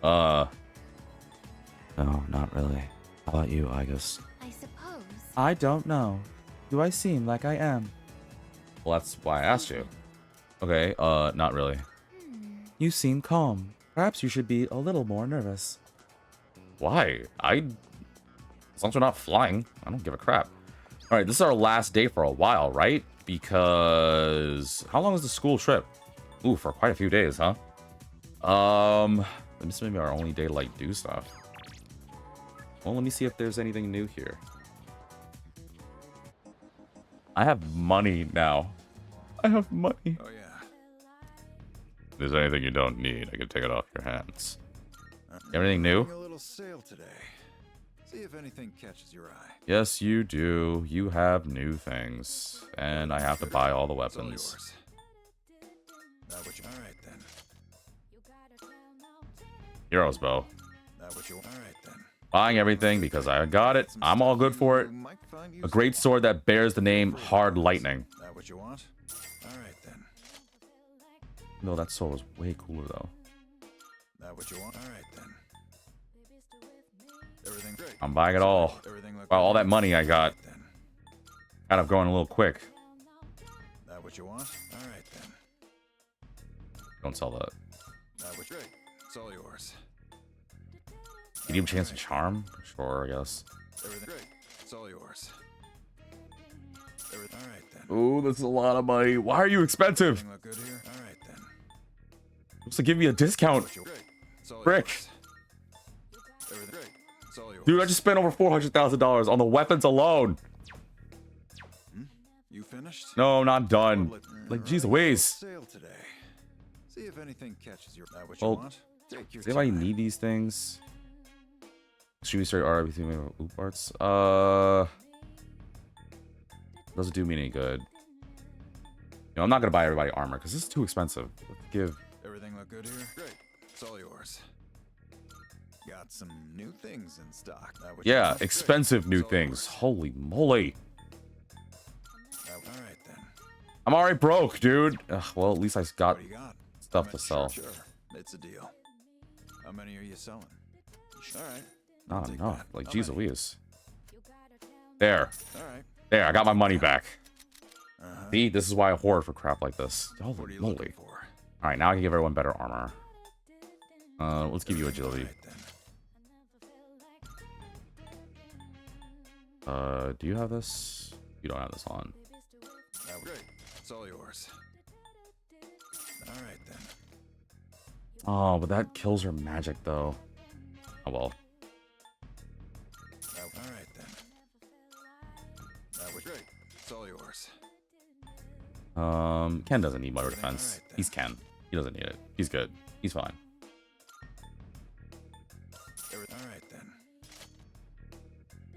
No, not really. How about you, Igus? I suppose. I don't know. Do I seem like I am? well, that's why I asked you. Okay, not really. You seem calm. Perhaps you should be a little more nervous. Why? As long as we're not flying, I don't give a crap. All right, this is our last day for a while, right? Because how long is the school trip? Ooh, for quite a few days, huh? This may be our only day to like do stuff. Well, let me see if there's anything new here. I have money now. I have money. Oh, yeah. If there's anything you don't need, I can take it off your hands. Everything new? A little sale today. See if anything catches your eye. Yes, you do. You have new things. And I have to buy all the It's all weapons. yours. Not what you. All right then. Hero's bow. Not what you. All right then. Buying everything because I got it. I'm all good for it. You might find A useful. great sword that bears the name Hard Lightning. Not what you want. All right then. No, that sword was way cooler though. Not what you want. All right then. Everything great. I'm buying it all. Everything look Wow, all good? that money I got. Then. Kind of going a little quick. Not what you want. All right then. Don't sell that. Not what you. Great. It's all yours. Medium chance of charm? Sure, I guess. Everything great. It's all yours. Everything. All right then. Ooh, this is a lot of money. Why are you expensive? Everything look good here. All right then. Supposed to give me a discount. What you. Great. It's all Frick. yours. Everything great. It's all yours. Dude, I just spent over $400,000 on the weapons alone. You finished? No, I'm not done. Well, Like, geez running Louise. sale today. See if anything catches your eye. What you Well, want? Take your does anybody time. need these things? Should we start everything with loot parts? Doesn't do me any good. You know, I'm not gonna buy everybody armor because this is too expensive. Let's give. Everything look good here? Great. It's all yours. Got some new things in stock. That what you Yeah, want? Great. expensive new It's all things. yours. Holy moly. All right then. I'm already broke, dude. Ugh, well, at least I got What do you got? stuff to sell. Sure. It's a deal. How many are you selling? All right. Not I'll take enough. that. Like, How geez many? Louise. There. All right. There, I got my money back. Uh-huh. See, this is why I hoard for crap like this. What are Holy you looking moly. for? Alright, now I can give everyone better armor. Let's give you agility. All right, then. Do you have this? You don't have this on. Great. It's all yours. All right then. Oh, but that kills her magic, though. Oh, well. All right then. That was great. It's all yours. Ken doesn't need motor defense. Alright, then. He's Ken. He doesn't need it. He's good. He's fine. All right then.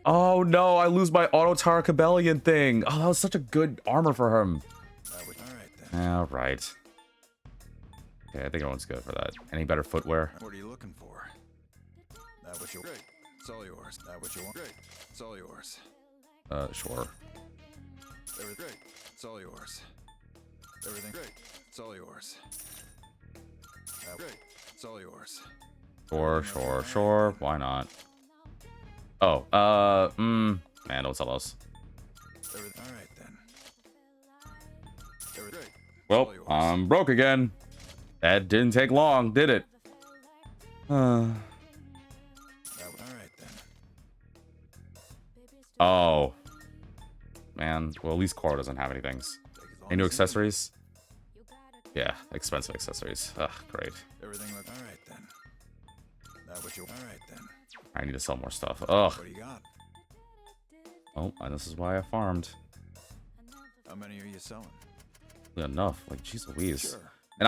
Oh, no, I lose my auto Tara Cabellion thing. Oh, that was such a good armor for him. That was all right then. Alright. Okay, I think everyone's good for that. Any better footwear? What are you looking for? That what you great. It's all yours. That what you want? Great. It's all yours. Sure. Everything great. It's all yours. Everything great. It's all yours. Great. It's all yours. Sure. Why not? Oh, man, don't sell those. Everything. All right then. Everything great. Well, I'm broke again. That didn't take long, did it? All right then. Oh. Man, well, at least Cora doesn't have anything. Take as long Any new as you need. accessories? Yeah, expensive accessories. Ugh, great. Everything look all right then. That what you all right then. I need to sell more stuff. Ugh. What do you got? Oh, and this is why I farmed. How many are you selling? Enough. Like, jeez Louise. Sure. And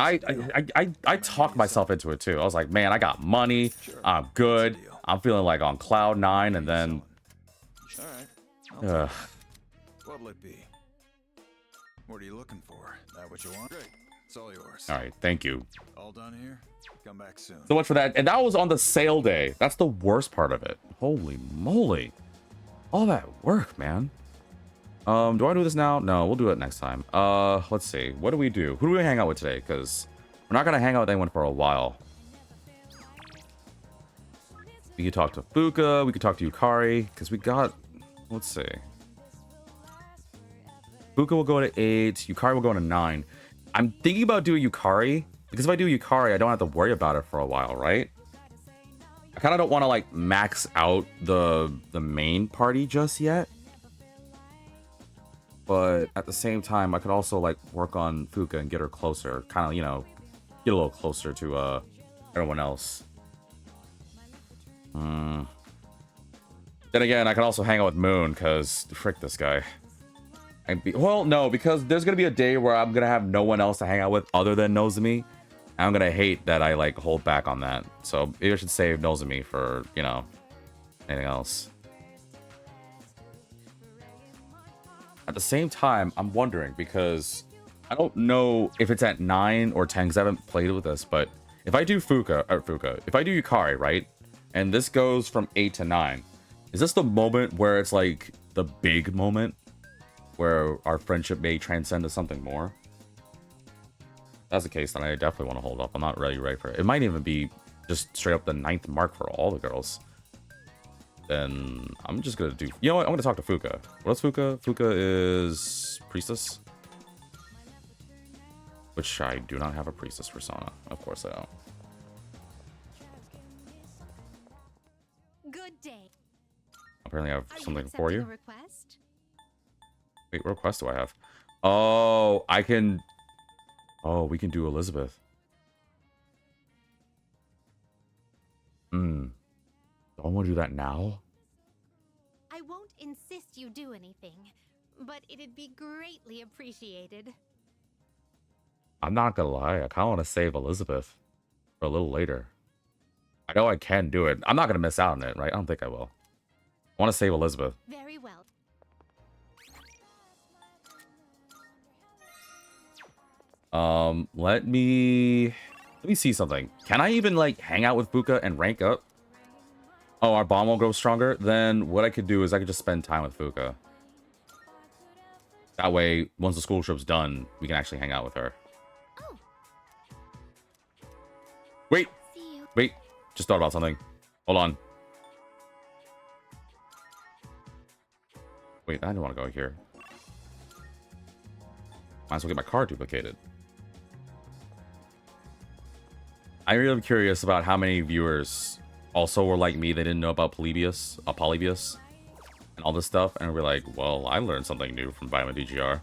I talked myself into it too. I was like, man, I got money. Sure. I'm good. That's a deal. I'm feeling like on cloud nine, and then All right. I'll take ugh. that. What'll it be? What are you looking for? That what you want? Great. It's all yours. All right, thank you All done here? Come back soon. so much for that. And that was on the sale day. That's the worst part of it. Holy moly. All that work, man. Do I do this now? No, we'll do it next time. Let's see. What do we do? Who do we hang out with today? Because we're not gonna hang out with anyone for a while. We could talk to Fuka. We could talk to Yukari. Because we got... Let's see. Fuka will go to 8. Yukari will go to 9. I'm thinking about doing Yukari. Because if I do Yukari, I don't have to worry about it for a while, right? I kind of don't want to, like, max out the main party just yet. But at the same time, I could also, like, work on Fuka and get her closer. Kind of, you know, get a little closer to everyone else. Then again, I can also hang out with Moon, because frick this guy. Well, no, because there's going to be a day where I'm going to have no one else to hang out with other than Nozomi. I'm going to hate that I, like, hold back on that. So maybe I should save Nozomi for, you know, anything else. At the same time, I'm wondering, because I don't know if it's at 9 or 10, because I haven't played with this, but if I do if I do Yukari, right, and this goes from 8 to 9, is this the moment where it's like the big moment where our friendship may transcend to something more? If that's the case, then I definitely want to hold up. I'm not really ready for it. It might even be just straight up the 9th mark for all the girls. Then I'm just gonna do... You know what? I'm gonna talk to Fuka. What's Fuka? Fuka is Priestess. Which I do not have a Priestess persona. Of course I don't. Good day. Apparently I have Are something you for you. accepting a request? Wait, what request do I have? Oh, I can... Oh, we can do Elizabeth. Don't want to do that now? I won't insist you do anything, but it'd be greatly appreciated. I'm not gonna lie, I kind of want to save Elizabeth for a little later. I know I can do it. I'm not gonna miss out on it, right? I don't think I will. I want to save Elizabeth. Very well. Let me see something. Can I even like hang out with Fuka and rank up? Oh, our bomb will grow stronger. Then what I could do is I could just spend time with Fuka. That way, once the school trip's done, we can actually hang out with her. Oh. Wait, See you. wait. Just thought about something. Hold on. Wait, I don't want to go here. Might as well get my card duplicated. I really am curious about how many viewers also were like me. They didn't know about Polybius, and all this stuff. And we're like, well, I learned something new from Vitamin DGR.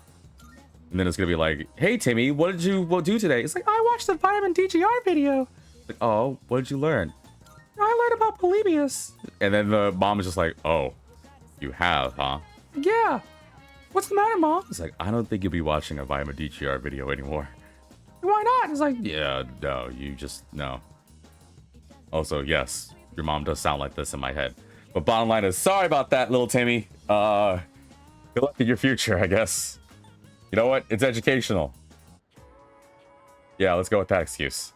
And then it's going to be like, hey, Timmy, what did you do today? It's like, I watched the Vitamin DGR video. Like, oh, what did you learn? I learned about Polybius. And then the mom is just like, oh, you have, huh? Yeah. What's the matter, Mom? It's like, I don't think you'll be watching a Vitamin DGR video anymore. Why not? It's like, yeah, no, you just, no. Also, yes, your mom does sound like this in my head. But bottom line is, sorry about that, little Timmy. Good luck in your future, I guess. You know what? It's educational. Yeah, let's go with that excuse.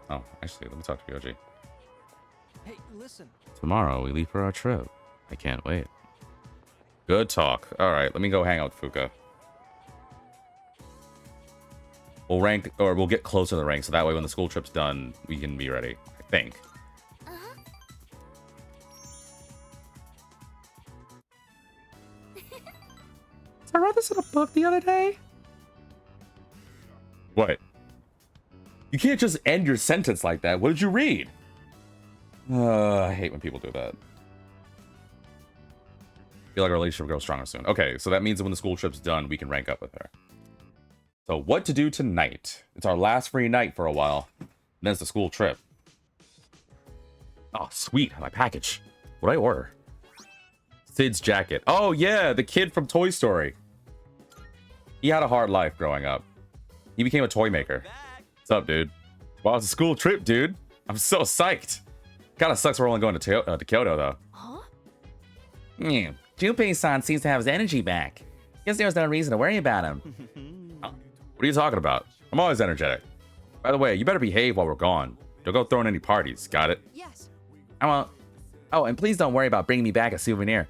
Oh, actually, let me talk to POG. Hey, listen. Tomorrow, we leave for our trip. I can't wait. Good talk. All right, let me go hang out with Fuka. We'll rank, or we'll get closer to the rank, so that way when the school trip's done, we can be ready, I think. Uh-huh. I read this in a book the other day. What? You can't just end your sentence like that. What did you read? I hate when people do that. I feel like our relationship grows stronger soon. Okay, so that means that when the school trip's done, we can rank up with her. So what to do tonight? It's our last free night for a while. And then it's the school trip. Oh, sweet. My package. What did I order? Sid's jacket. Oh, yeah. The kid from Toy Story. He had a hard life growing up. He became a toy maker. What's up, dude? Wow, it's a school trip, dude. I'm so psyched. Kinda sucks we're only going to Kyoto, though. Huh? Yeah. Junpei-san seems to have his energy back. Guess there was no reason to worry about him. What are you talking about? I'm always energetic. By the way, you better behave while we're gone. Don't go throwing any parties. Got it? Yes. I won't. Oh, and please don't worry about bringing me back a souvenir.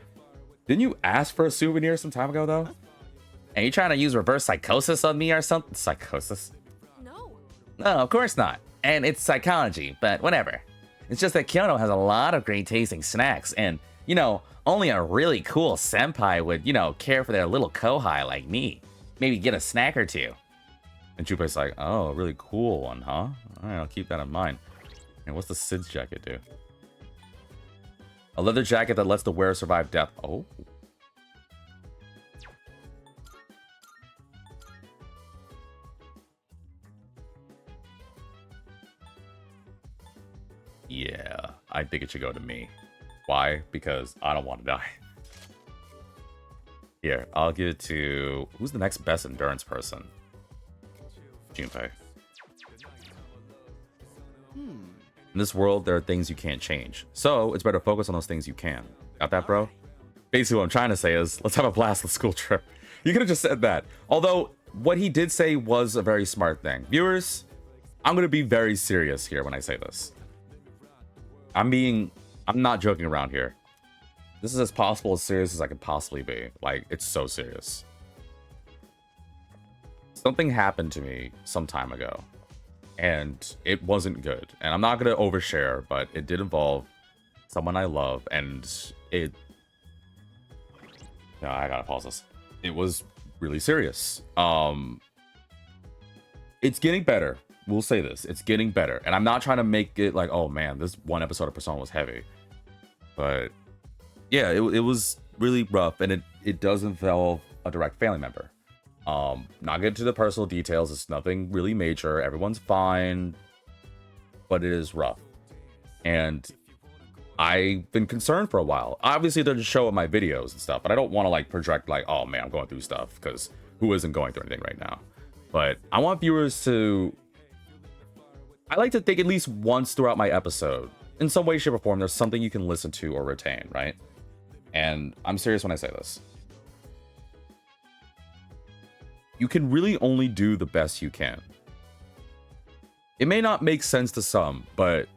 Didn't you ask for a souvenir some time ago, though? Are you trying to use reverse psychosis on me or something? Psychosis? No. No, of course not. And it's psychology, but whatever. It's just that Kyoto has a lot of great tasting snacks, and, you know, only a really cool senpai would, you know, care for their little kohai like me. Maybe get a snack or two. And Junpei's like, oh, a really cool one, huh? All right, I'll keep that in mind. And what's the Sid's jacket do? A leather jacket that lets the wearer survive death. Oh. Yeah, I think it should go to me. Why? Because I don't want to die. Here, I'll give it to... Who's the next best endurance person? Junpei. In this world, there are things you can't change. So, it's better to focus on those things you can. Got that, bro? Basically, what I'm trying to say is, let's have a blast with school trip. You could have just said that. Although, what he did say was a very smart thing. Viewers, I'm going to be very serious here when I say this. I'm not joking around here. This is as possible as serious as I could possibly be. Like, it's so serious. Something happened to me some time ago, and it wasn't good. And I'm not going to overshare, but it did involve someone I love, and it... No, I gotta pause this. It was really serious. It's getting better. We'll say this. It's getting better. And I'm not trying to make it like, oh man, this one episode of Persona was heavy. But yeah, it was really rough, and it does involve a direct family member. Not get into the personal details. It's nothing really major. Everyone's fine, but it is rough. And I've been concerned for a while. Obviously, they're just showing my videos and stuff, but I don't want to like project like, oh man, I'm going through stuff, because who isn't going through anything right now? But I want viewers to, I like to think at least once throughout my episode, in some way, shape, or form, there's something you can listen to or retain, right? And I'm serious when I say this. You can really only do the best you can. It may not make sense to some, but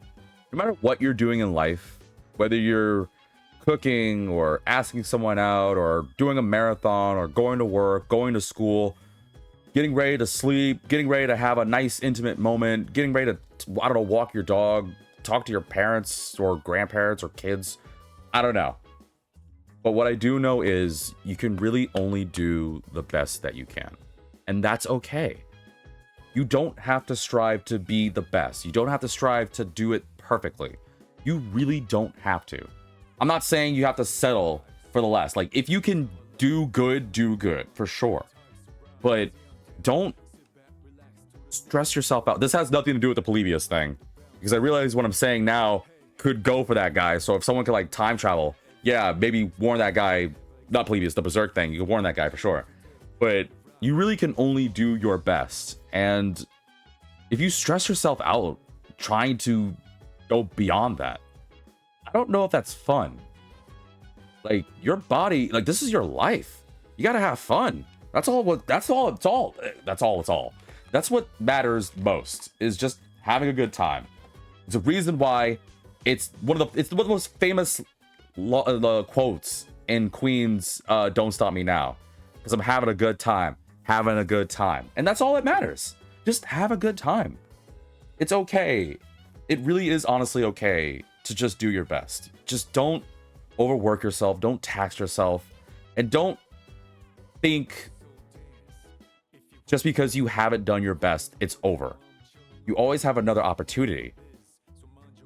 no matter what you're doing in life, whether you're cooking or asking someone out or doing a marathon or going to work, going to school, getting ready to sleep, getting ready to have a nice intimate moment, getting ready to, I don't know, walk your dog, talk to your parents or grandparents or kids. I don't know. But what I do know is you can really only do the best that you can. And that's okay. You don't have to strive to be the best. You don't have to strive to do it perfectly. You really don't have to. I'm not saying you have to settle for the less. Like, if you can do good, for sure. But don't stress yourself out. This has nothing to do with the Polybius thing, because I realize what I'm saying now could go for that guy. So if someone could like time travel, yeah, maybe warn that guy, not Polybius, the Berserk thing, you can warn that guy for sure. But you really can only do your best. And if you stress yourself out trying to go beyond that, I don't know if that's fun. Like, your body, like, this is your life. You gotta have fun. That's all it's all. That's what matters most, is just having a good time. It's a reason why it's one of the most famous quotes in Queen's Don't Stop Me Now. Because I'm having a good time. Having a good time. And that's all that matters. Just have a good time. It's okay. It really is honestly okay to just do your best. Just don't overwork yourself. Don't tax yourself. And don't think just because you haven't done your best, it's over. You always have another opportunity.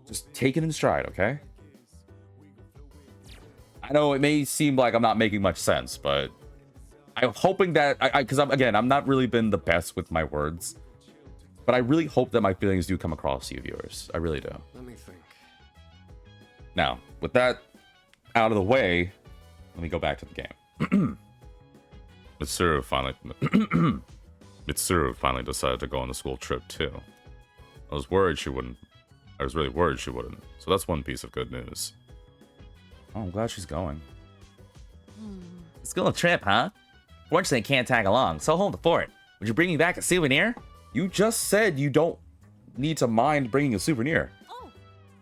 Just take it in stride, okay? I know it may seem like I'm not making much sense, but I'm hoping that because I'm not really been the best with my words, but I really hope that my feelings do come across to you viewers. I really do. Let me think. Now, with that out of the way, let me go back to the game. Mitsuru finally decided to go on the school trip too. I was really worried she wouldn't. So that's one piece of good news. Oh, I'm glad she's going. School trip, huh? Fortunately, can't tag along, so hold the fort. Would you bring me back a souvenir? You just said you don't need to mind bringing a souvenir. Oh,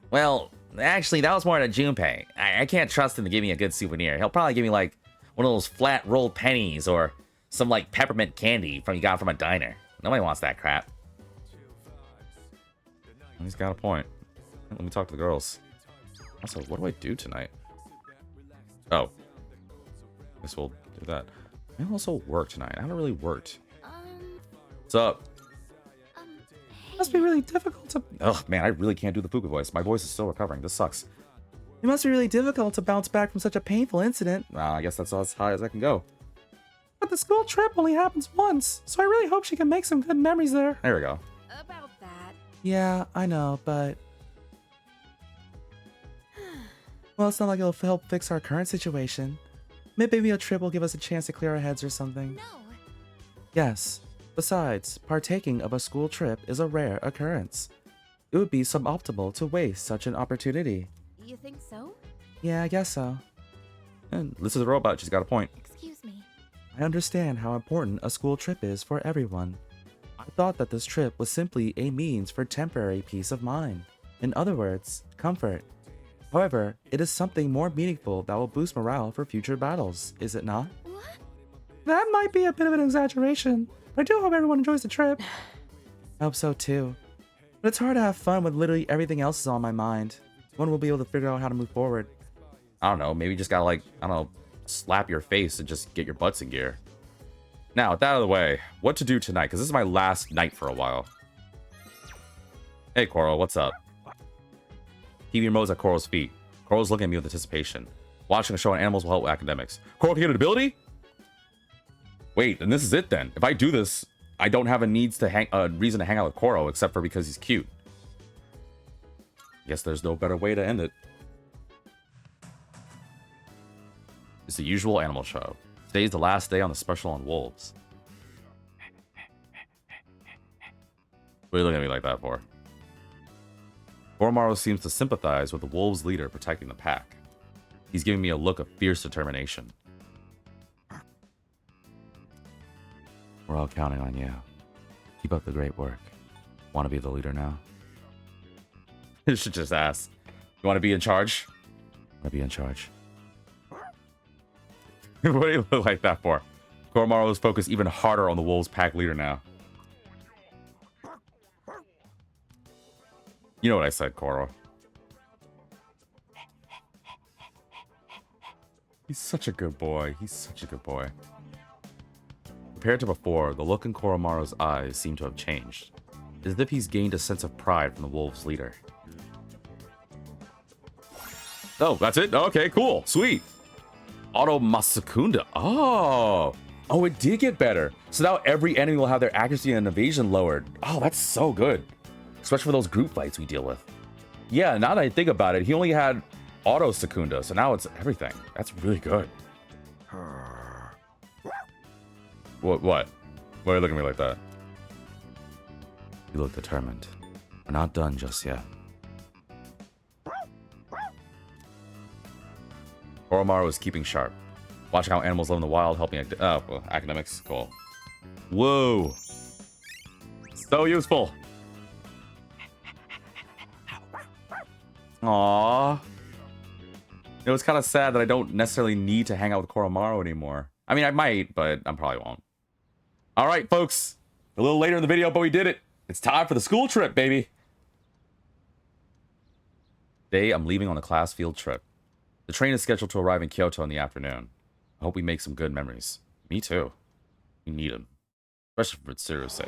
Well, actually, that was more than Junpei. I can't trust him to give me a good souvenir. He'll probably give me, like, one of those flat rolled pennies or some, like, peppermint candy you got from a diner. Nobody wants that crap. He's got a point. Let me talk to the girls. Also, what do I do tonight? Oh. Guess we'll do that. I also work tonight. I haven't really worked. What's up? Hey. Must be really difficult to. Oh man, I really can't do the Fuka voice. My voice is still recovering. This sucks. It must be really difficult to bounce back from such a painful incident. Well, I guess that's as high as I can go. But the school trip only happens once, so I really hope she can make some good memories there. There we go. about that. Yeah, I know, but. Well, it's not like it'll help fix our current situation. Maybe a trip will give us a chance to clear our heads or something. No. Yes. Besides, partaking of a school trip is a rare occurrence. It would be suboptimal to waste such an opportunity. You think so? Yeah, I guess so. And this is a robot. She's got a point. Excuse me. I understand how important a school trip is for everyone. I thought that this trip was simply a means for temporary peace of mind. In other words, comfort. However, it is something more meaningful that will boost morale for future battles, is it not? What? That might be a bit of an exaggeration, but I do hope everyone enjoys the trip. I hope so too. But it's hard to have fun when literally everything else is on my mind. When will be able to figure out how to move forward? I don't know. Maybe you just gotta like, I don't know, slap your face and just get your butts in gear. Now, with that out of the way, what to do tonight? Because this is my last night for a while. Hey, Coral, what's up? TV remote's at Coral's feet. Coral's looking at me with anticipation. Watching a show on animals will help with academics. Coral can get an ability? Wait, and this is it then. If I do this, I don't have a reason to hang out with Coral except for because he's cute. Guess there's no better way to end it. the usual animal show. Today's the last day on the special on wolves. What are you looking at me like that for? Koromaru seems to sympathize with the wolves' leader protecting the pack. He's giving me a look of fierce determination. We're all counting on you. Keep up the great work. Want to be the leader now? You should just ask. You want to be in charge? Want to be in charge? What do you look like that for? Koromaru is focused even harder on the wolves' pack leader now. You know what I said, Koro. He's such a good boy. He's such a good boy. Compared to before, the look in Koromaru's eyes seemed to have changed. As if he's gained a sense of pride from the wolves' leader. Oh, that's it? Okay, cool. Sweet. Auto Masakunda. Oh, it did get better. So now every enemy will have their accuracy and evasion lowered. Oh, that's so good. Especially for those group fights we deal with. Yeah, now that I think about it, he only had Auto Secunda, so now it's everything. That's really good. What? Why are you looking at me like that? You look determined. We're not done just yet. Koromaru is keeping sharp. Watching how animals live in the wild, helping academics. Cool. Whoa. So useful. Aww. It was kind of sad that I don't necessarily need to hang out with Koromaru anymore. I mean, I might, but I probably won't. All right, folks. A little later in the video, but we did it. It's time for the school trip, baby. Today, I'm leaving on a class field trip. The train is scheduled to arrive in Kyoto in the afternoon. I hope we make some good memories. Me too. We need them. Especially for Tsuru's sake.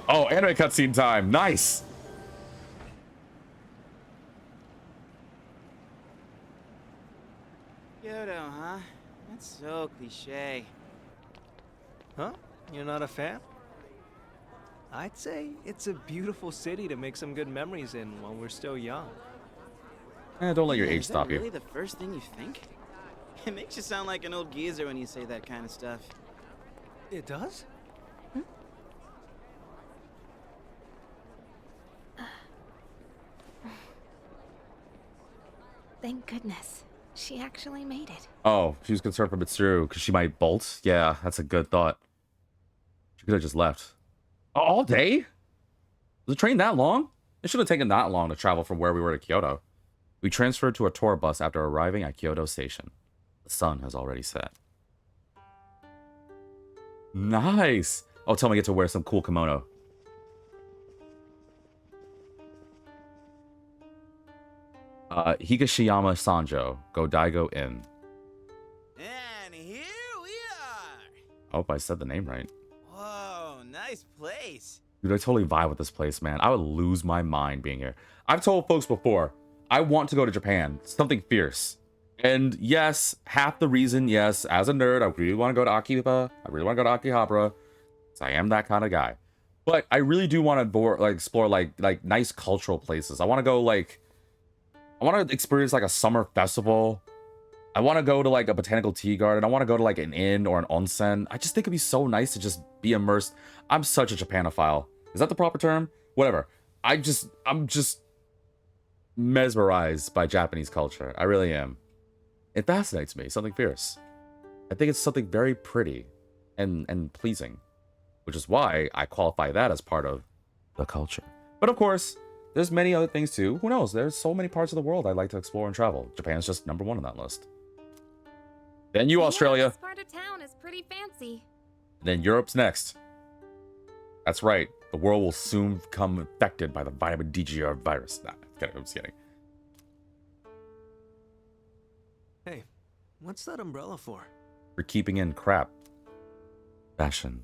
Oh, anime cutscene time. Nice. Kyoto, huh? That's so cliche. Huh? You're not a fan? I'd say it's a beautiful city to make some good memories in while we're still young. Don't let your age Is that stop you. really the first thing you think? It makes you sound like an old geezer when you say that kind of stuff. It does? Thank goodness. She actually made it. Oh, she was concerned for Mitsuru because she might bolt. Yeah, that's a good thought. She could have just left. All day? Was the train that long? It should have taken that long to travel from where we were to Kyoto. We transferred to a tour bus after arriving at Kyoto Station. The sun has already set. Nice! Oh, tell me I get to wear some cool kimono. Higashiyama Sanjo, Godaigo Inn. And here we are! I hope I said the name right. Whoa, nice place. Dude, I totally vibe with this place, man. I would lose my mind being here. I've told folks before, I want to go to Japan. Something fierce. And yes, half the reason, yes, as a nerd, I really want to go to Akiba. I really want to go to Akihabara. So I am that kind of guy. But I really do want to explore like nice cultural places. I want to go I want to experience like a summer festival. I want to go to like a botanical tea garden. I want to go to like an inn or an onsen. I just think it'd be so nice to just be immersed. I'm such a Japanophile. Is that the proper term? Whatever. I'm just mesmerized by Japanese culture. I really am. It fascinates me. Something fierce. I think it's something very pretty and pleasing, which is why I qualify that as part of the culture. But of course, there's many other things too. Who knows? There's so many parts of the world I'd like to explore and travel. Japan's just #1 on that list. Then you, Australia. Yeah, this part of town is pretty fancy. Then Europe's next. That's right. The world will soon become infected by the vitamin DGR virus. Nah, I'm just kidding. Hey, what's that umbrella for? For keeping in crap. Fashion.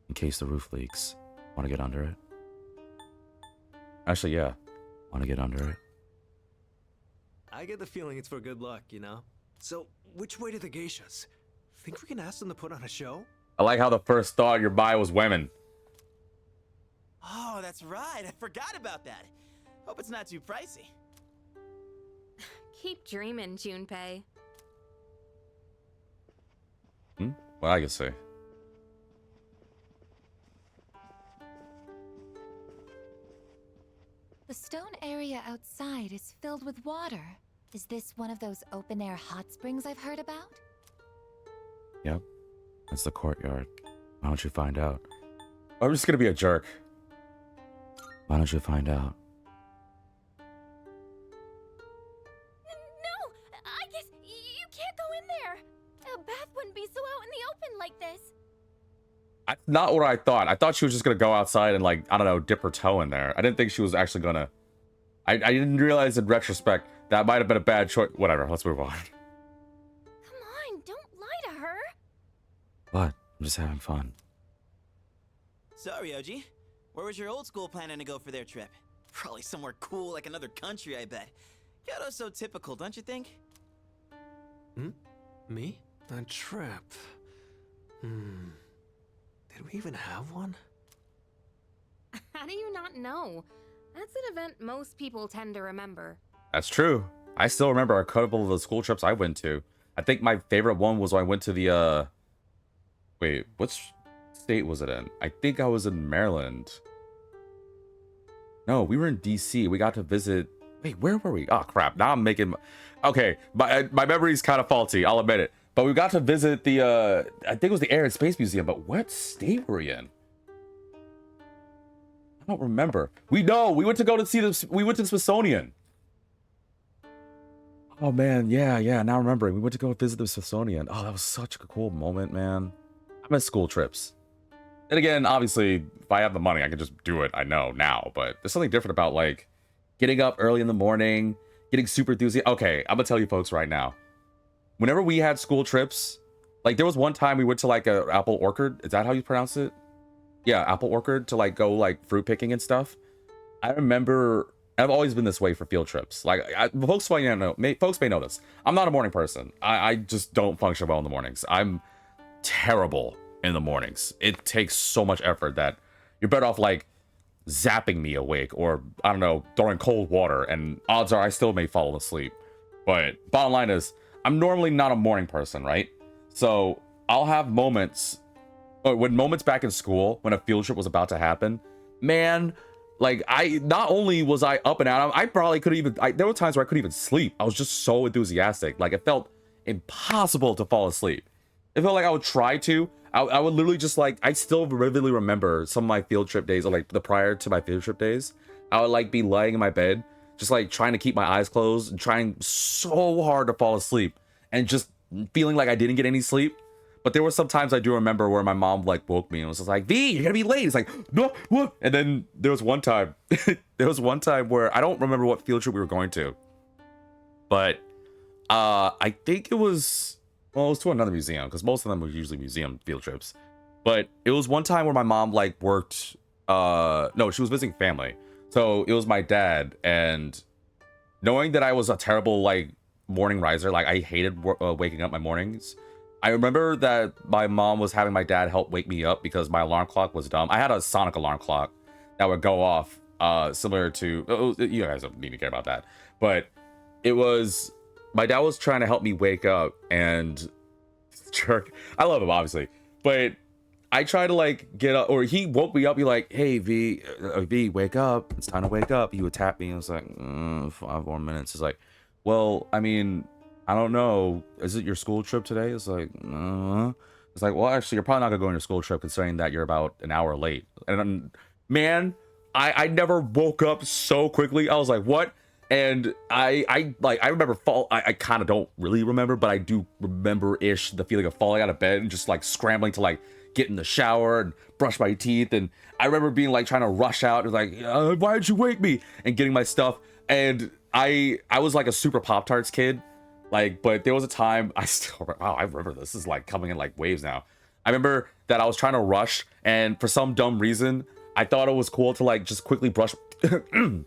In case the roof leaks. Want to get under it? Actually, yeah. Want to get under it? I get the feeling it's for good luck, you know? So, which way to the geishas? Think we can ask them to put on a show? I like how the first thought your buy was women. Oh, that's right. I forgot about that. Hope it's not too pricey. Keep dreaming, Junpei. Well, I can see. The stone area outside is filled with water. Is this one of those open-air hot springs I've heard about? Yep. That's the courtyard. Why don't you find out? I'm just gonna be a jerk. Why don't you find out? No! I guess you can't go in there! A bath wouldn't be so out in the open like this. That's not what I thought. I thought she was just gonna go outside and, like, I don't know, dip her toe in there. I didn't think she was actually gonna... I didn't realize in retrospect that might have been a bad choice. Whatever, let's move on. Come on, don't lie to her! What? I'm just having fun. Sorry, OG. Where was your old school planning to go for their trip? Probably somewhere cool like another country, I bet. Kyoto's so typical, don't you think? Me? A trip? Did we even have one? How do you not know? That's an event most people tend to remember. That's true. I still remember a couple of the school trips I went to. I think my favorite one was when I went to the, wait, which state was it in? I think I was in Maryland. No, we were in DC. We got to visit... Wait, where were we? Oh, crap. Now I'm making... Okay, my memory's kind of faulty. I'll admit it. But we got to visit the, I think it was the Air and Space Museum, but what state were we in? I don't remember. We went to go to see the... We went to the Smithsonian. Oh, man. Yeah. Now remembering. We went to go visit the Smithsonian. Oh, that was such a cool moment, man. I miss school trips. And again, obviously, if I have the money, I can just do it. I know now. But there's something different about, like, getting up early in the morning, getting super enthusiastic. Okay, I'm going to tell you folks right now. Whenever we had school trips, like, there was one time we went to, like, a apple orchard. Is that how you pronounce it? Yeah, apple orchard to, like, go, like, fruit picking and stuff. I remember... I've always been this way for field trips. Like, folks may know this. I'm not a morning person. I just don't function well in the mornings. I'm terrible in the mornings. It takes so much effort that you're better off, like, zapping me awake or, I don't know, throwing cold water, and odds are I still may fall asleep. But bottom line is, I'm normally not a morning person, right? So I'll have moments, or when moments back in school, when a field trip was about to happen, man... Like, not only was I up and out, I probably couldn't even, there were times where I couldn't even sleep. I was just so enthusiastic. Like, it felt impossible to fall asleep. It felt like I would try to. I would literally just, like, I still vividly remember some of my field trip days, or, like, the prior to my field trip days. I would, like, be lying in my bed, just, like, trying to keep my eyes closed, and trying so hard to fall asleep, and just feeling like I didn't get any sleep. But there were some times I do remember where my mom, like, woke me and was just like, V, you're gonna be late. It's like, no, what? And then there was one time, where I don't remember what field trip we were going to. But I think it was to another museum, because most of them were usually museum field trips. But it was one time where my mom, like, worked, no, she was visiting family. So it was my dad, and knowing that I was a terrible, like, morning riser, like, I hated waking up my mornings. I remember that my mom was having my dad help wake me up because my alarm clock was dumb. I had a sonic alarm clock that would go off, similar to... you guys don't need to care about that. But it was... My dad was trying to help me wake up, and... Jerk. I love him, obviously. But I tried to, like, get up... Or he woke me up, be like, hey, V, wake up. It's time to wake up. He would tap me, and I was like, 5 more minutes. It's like, well, I mean... I don't know. Is it your school trip today? It's like, It's like, well, actually, you're probably not gonna go on your school trip considering that you're about an hour late. And man, I never woke up so quickly. I was like, what? And I remember I kind of don't really remember, but I do remember-ish the feeling of falling out of bed and just like scrambling to like get in the shower and brush my teeth. And I remember being like trying to rush out and like, why did you wake me? And getting my stuff. And I was like a super Pop-Tarts kid. Like, but there was a time, I remember this is like coming in like waves now. I remember that I was trying to rush, and for some dumb reason, I thought it was cool to like just quickly brush. I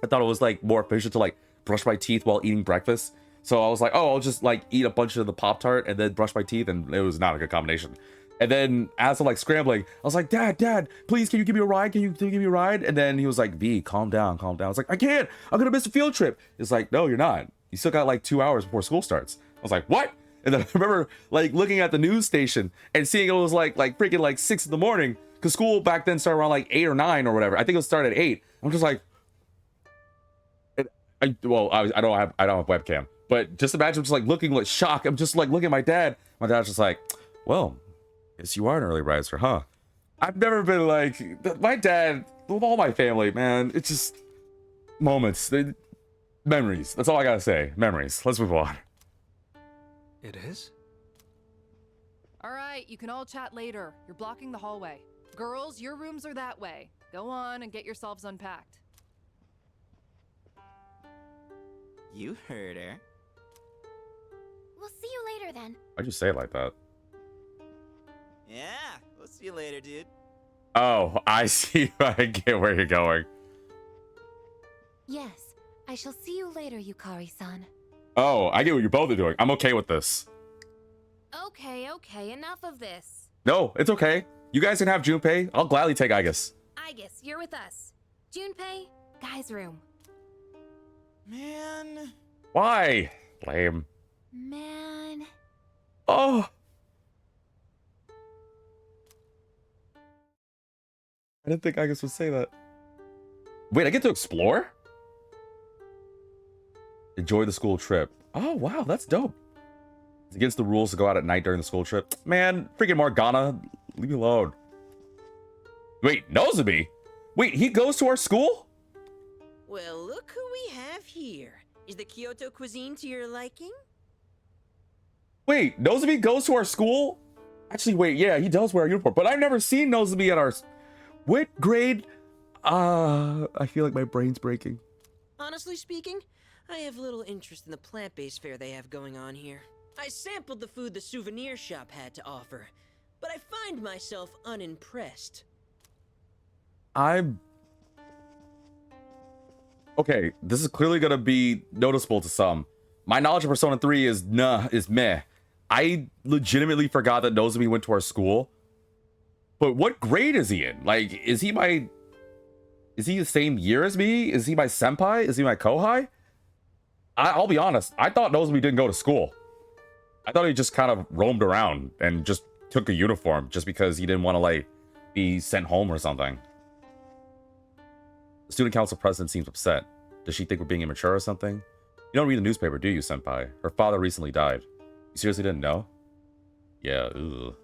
thought it was like more efficient to like brush my teeth while eating breakfast. So I was like, oh, I'll just like eat a bunch of the Pop-Tart and then brush my teeth, and it was not a good combination. And then as I'm like scrambling, I was like, Dad, please, can you give me a ride? Can you give me a ride? And then he was like, V, calm down. I was like, I can't. I'm gonna miss a field trip. It's like, no, you're not. You still got like 2 hours before school starts. I was like, what? And then I remember like looking at the news station and seeing it was like freaking like 6 in the morning, because school back then started around like 8 or 9 or whatever. I think it started at 8. I'm just like, I don't have webcam, but just imagine just like looking like shocked. I'm just like looking at my dad. My dad's just like, well, guess you are an early riser, huh? I've never been like my dad with all my family, man. It's just moments, memories. That's all I gotta say. Memories. Let's move on. It is? All right, you can all chat later. You're blocking the hallway. Girls, your rooms are that way. Go on and get yourselves unpacked. You heard her. We'll see you later then. Why'd you say it like that? Yeah, we'll see you later, dude. Oh, I see. I get where you're going. Yes, I shall see you later, Yukari-san. Oh, I get what you both are doing. I'm okay with this. Okay, enough of this. No, it's okay. You guys can have Junpei. I'll gladly take Aigis. Aigis, you're with us. Junpei, guy's room. Man. Why? Lame. Man. Oh. I didn't think Aigis would say that. Wait, I get to explore? Enjoy the school trip. Oh, wow, that's dope. It's against the rules to go out at night during the school trip. Man, freaking Morgana, leave me alone. Wait, Nozomi? Wait, he goes to our school? Well, look who we have here. Is the Kyoto cuisine to your liking? Wait, Nozomi goes to our school? Actually, wait, yeah, he does wear a uniform, but I've never seen Nozomi at our... What grade? I feel like my brain's breaking. Honestly speaking, I have little interest in the plant-based fare they have going on here. I sampled the food the souvenir shop had to offer, but I find myself unimpressed. Okay, this is clearly gonna be noticeable to some. My knowledge of Persona 3 is meh. I legitimately forgot that Nozomi went to our school. But what grade is he in? Like, is he the same year as me? Is he my senpai? Is he my kohai? I'll be honest, I thought Nozomi didn't go to school. I thought he just kind of roamed around and just took a uniform just because he didn't want to, like, be sent home or something. The student council president seems upset. Does she think we're being immature or something? You don't read the newspaper, do you, senpai? Her father recently died. You seriously didn't know? Yeah, ugh.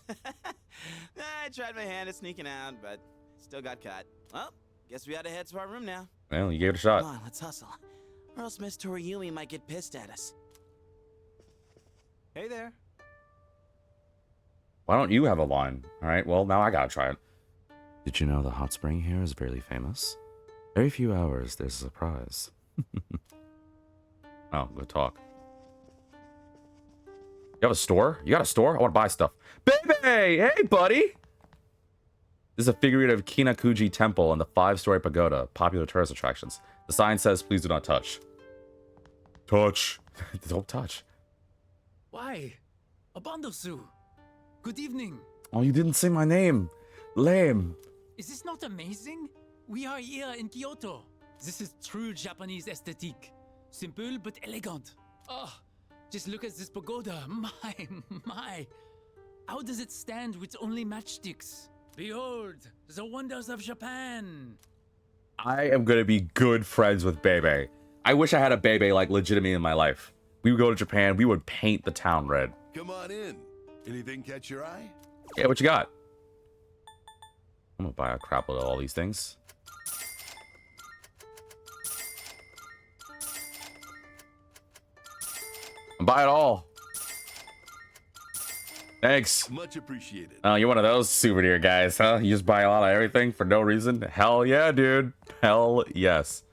I tried my hand at sneaking out, but still got caught. Well, guess we gotta head to our room now. Well, you gave it a shot. Come on, let's hustle. Or else Miss Toriumi might get pissed at us. Hey there. Why don't you have a line? Alright, well, now I gotta try it. Did you know the hot spring here is fairly famous? Every few hours, there's a surprise. Oh, good talk. You have a store? You got a store? I want to buy stuff. Baby! Hey, buddy! This is a figurine of Kinakuji Temple and the 5-story pagoda, popular tourist attractions. The sign says, please do not touch. Touch. Don't touch. Why? Abandosu. Good evening. Oh, you didn't say my name. Lame. Is this not amazing? We are here in Kyoto. This is true Japanese aesthetic. Simple but elegant. Oh, just look at this pagoda. My. How does it stand with only matchsticks? Behold, the wonders of Japan. I am going to be good friends with Bebe. I wish I had a Bebe, like, legitimately in my life. We would go to Japan. We would paint the town red. Come on in. Anything catch your eye? Yeah, what you got? I'm going to buy a crap load of all these things. Buy it all. Thanks. Much appreciated. Oh, you're one of those souvenir guys, huh? You just buy a lot of everything for no reason? Hell yeah, dude. Hell yes.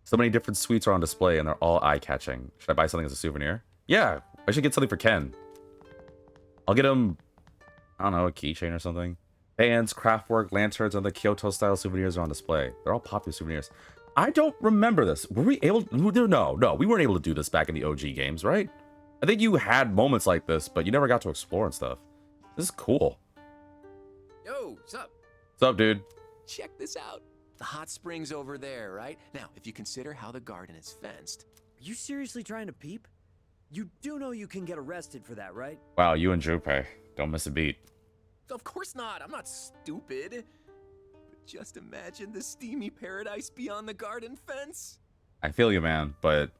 So many different sweets are on display and they're all eye-catching. Should I buy something as a souvenir? Yeah, I should get something for Ken. I'll get him, I don't know, a keychain or something. Bands, craftwork, lanterns, and the Kyoto-style souvenirs are on display. They're all popular souvenirs. I don't remember this. Were we able to... No, we weren't able to do this back in the OG games, right? I think you had moments like this, but you never got to explore and stuff. This is cool. Yo, what's up? What's up, dude? Check this out. The hot spring's over there, right? Now, if you consider how the garden is fenced... Are you seriously trying to peep? You do know you can get arrested for that, right? Wow, you and Junpei. Don't miss a beat. Of course not. I'm not stupid. But just imagine the steamy paradise beyond the garden fence. I feel you, man, but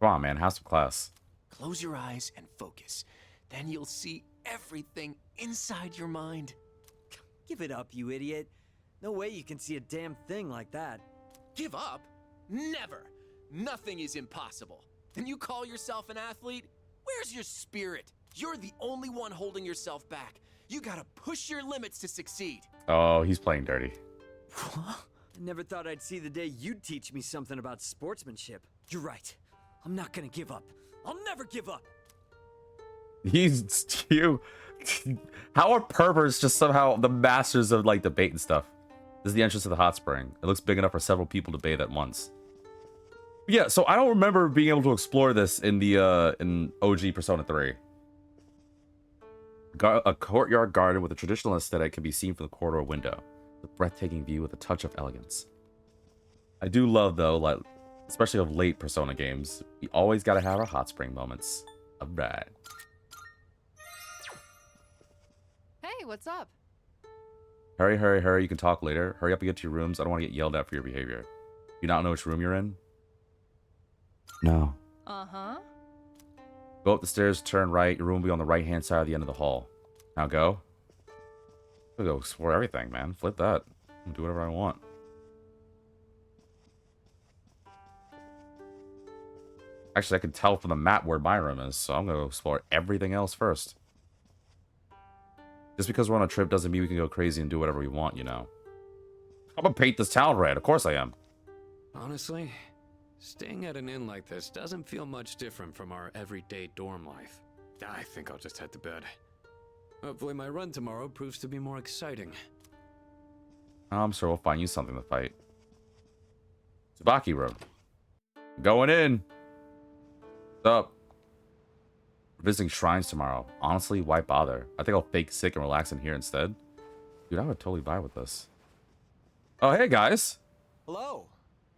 come on, man, have some class. Close your eyes and focus. Then you'll see everything inside your mind. Give it up, you idiot. No way you can see a damn thing like that. Give up? Never. Nothing is impossible. And you call yourself an athlete? Where's your spirit? You're the only one holding yourself back. You gotta push your limits to succeed. Oh, he's playing dirty. I never thought I'd see the day you'd teach me something about sportsmanship. You're right. I'm not gonna give up. I'll never give up. He's you. How are perverts just somehow the masters of like debate and stuff? This is the entrance to the hot spring. It looks big enough for several people to bathe at once. Yeah, so I don't remember being able to explore this in the in OG Persona 3. A courtyard garden with a traditional aesthetic can be seen from the corridor window. A breathtaking view with a touch of elegance. I do love though, like especially of late Persona games, we always gotta have our hot spring moments. Alright. Hey, what's up? Hurry, hurry, hurry, you can talk later. Hurry up and get to your rooms. I don't want to get yelled at for your behavior. You not know which room you're in? No. Uh-huh. Go up the stairs, turn right. Your room will be on the right-hand side of the end of the hall. Now go. I'll go explore everything, man. Flip that. I'll do whatever I want. Actually, I can tell from the map where my room is, so I'm going to explore everything else first. Just because we're on a trip doesn't mean we can go crazy and do whatever we want, you know. I'm going to paint this town red. Of course I am. Honestly, staying at an inn like this doesn't feel much different from our everyday dorm life. I think I'll just head to bed. Hopefully my run tomorrow proves to be more exciting. I'm sure we'll find you something to fight. Tsubaki room. Going in. What's up? We're visiting shrines tomorrow. Honestly, why bother? I think I'll fake sick and relax in here instead. Dude, I would totally vibe with this. Oh, hey, guys. Hello.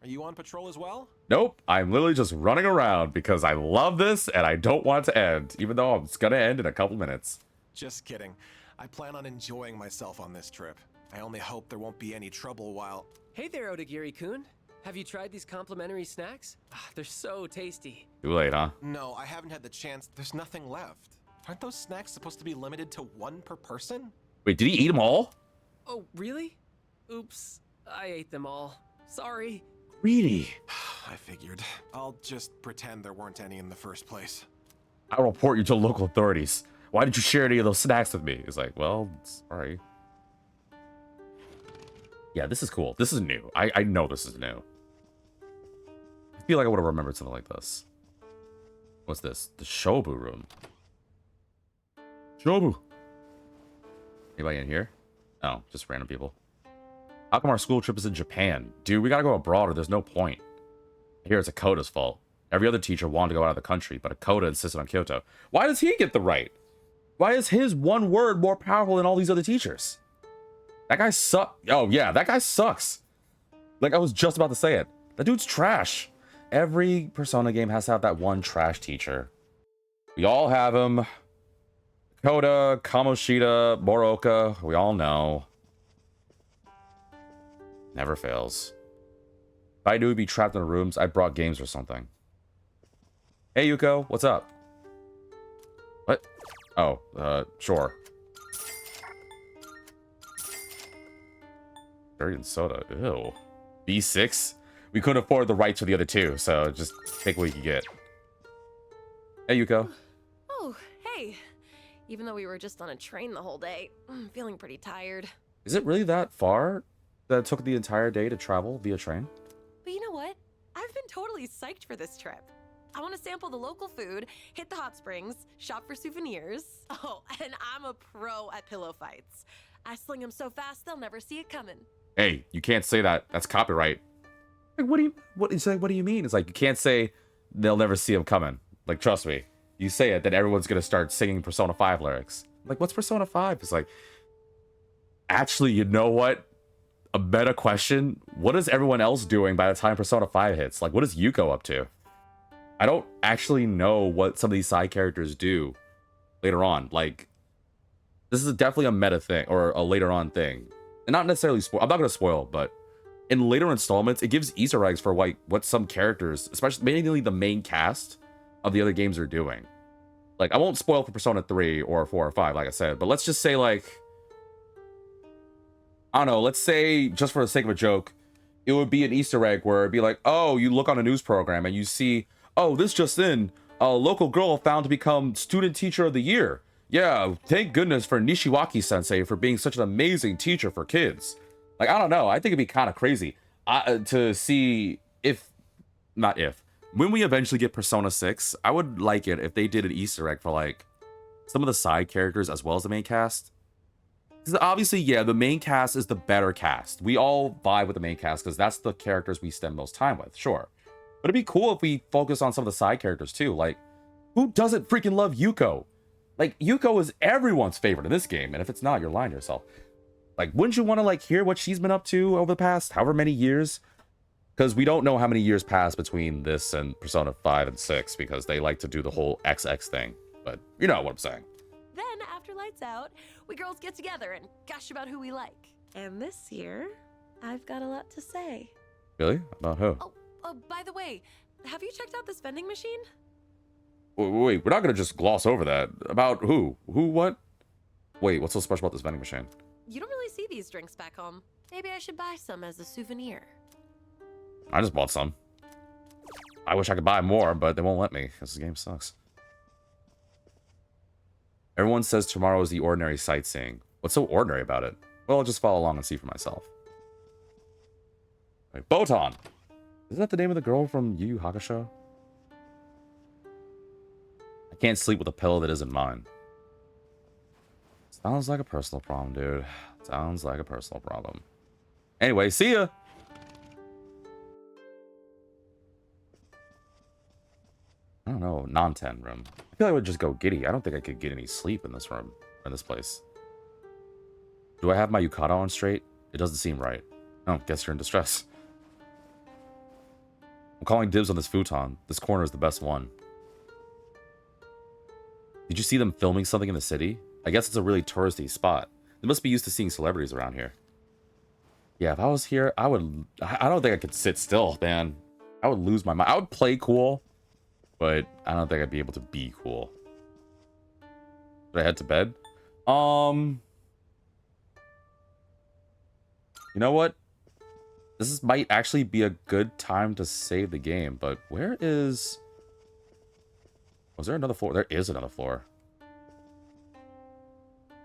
Are you on patrol as well? Nope. I'm literally just running around because I love this and I don't want it to end, even though it's going to end in a couple minutes. Just kidding. I plan on enjoying myself on this trip. I only hope there won't be any trouble while... Hey there, Odagiri-kun. Have you tried these complimentary snacks? They're so tasty. Too late, huh? No, I haven't had the chance. There's nothing left. Aren't those snacks supposed to be limited to one per person? Wait, did he eat them all? Oh, really? Oops. I ate them all. Sorry. Really? I figured. I'll just pretend there weren't any in the first place. I'll report you to local authorities. Why did you share any of those snacks with me? He's like, well, sorry. Yeah, this is cool. This is new. I know this is new. I feel like I would have remembered something like this. What's this? The Shobu room. Shobu. Anybody in here? No, just random people. How come our school trip is in Japan? Dude, we gotta go abroad or there's no point. I hear it's Akota's fault. Every other teacher wanted to go out of the country, but Akota insisted on Kyoto. Why does he get the right? Why is his one word more powerful than all these other teachers? That guy sucks. Oh, yeah, that guy sucks. Like, I was just about to say it. That dude's trash. Every Persona game has to have that one trash teacher. We all have him. Akota, Kamoshida, Moroka, we all know. Never fails. If I knew we'd be trapped in the rooms, I brought games or something. Hey, Yuko, what's up? What? Oh, sure. Berry and soda. Ew. B6? We couldn't afford the rights for the other two, so just take what you can get. Hey, Yuko. Oh, hey. Even though we were just on a train the whole day, I'm feeling pretty tired. Is it really that far that it took the entire day to travel via train? But you know what? I've been totally psyched for this trip. I want to sample the local food, hit the hot springs, shop for souvenirs. Oh, and I'm a pro at pillow fights. I sling them so fast they'll never see it coming. Hey, you can't say that. That's copyright. Like, what do you mean? It's like, you can't say they'll never see them coming. Like, trust me. You say it, then everyone's going to start singing Persona 5 lyrics. Like, what's Persona 5? It's like, actually, you know what? A meta question. What is everyone else doing by the time Persona 5 hits? Like, what is Yuko up to? I don't actually know what some of these side characters do later on. Like, this is definitely a meta thing or a later on thing. And not necessarily spoil. I'm not going to spoil, but in later installments, it gives Easter eggs for like what some characters, especially mainly the main cast of the other games are doing. Like, I won't spoil for Persona 3 or 4 or 5, like I said, but let's just say, like, I don't know, let's say, just for the sake of a joke, it would be an Easter egg where it'd be like, oh, you look on a news program and you see, oh, this just in, a local girl found to become Student Teacher of the Year. Yeah, thank goodness for Nishiwaki-sensei for being such an amazing teacher for kids. Like, I don't know, I think it'd be kind of crazy to see when we eventually get Persona 6, I would like it if they did an Easter egg for, like, some of the side characters as well as the main cast. Because obviously, yeah, the main cast is the better cast. We all vibe with the main cast because that's the characters we spend most time with, sure. But it'd be cool if we focus on some of the side characters too. Like, who doesn't freaking love Yuko? Like, Yuko is everyone's favorite in this game, and if it's not, you're lying to yourself. Like, wouldn't you want to, like, hear what she's been up to over the past however many years? Because we don't know how many years passed between this and Persona 5 and 6, because they like to do the whole XX thing. But you know what I'm saying. Then, after lights out, we girls get together and gush about who we like. And this year, I've got a lot to say. Really? About who? Oh, by the way, have you checked out this vending machine? Wait, we're not going to just gloss over that. About who? Who, what? Wait, what's so special about this vending machine? You don't really see these drinks back home. Maybe I should buy some as a souvenir. I just bought some. I wish I could buy more, but they won't let me because the game sucks. Everyone says tomorrow is the ordinary sightseeing. What's so ordinary about it? Well, I'll just follow along and see for myself. Wait, Botan! Isn't that the name of the girl from Yu Yu Hakusho? I can't sleep with a pillow that isn't mine. Sounds like a personal problem, dude. Sounds like a personal problem. Anyway, see ya! I don't know, non-10 room. I feel like I would just go giddy. I don't think I could get any sleep in this room, in this place. Do I have my yukata on straight? It doesn't seem right. Oh, guess you're in distress. I'm calling dibs on this futon. This corner is the best one. Did you see them filming something in the city? I guess it's a really touristy spot. They must be used to seeing celebrities around here. Yeah, if I was here, I don't think I could sit still, man. I would lose my mind. I would play cool, but I don't think I'd be able to be cool. Should I head to bed? You know what? Might actually be a good time to save the game, but where is... Was there another floor? There is another floor.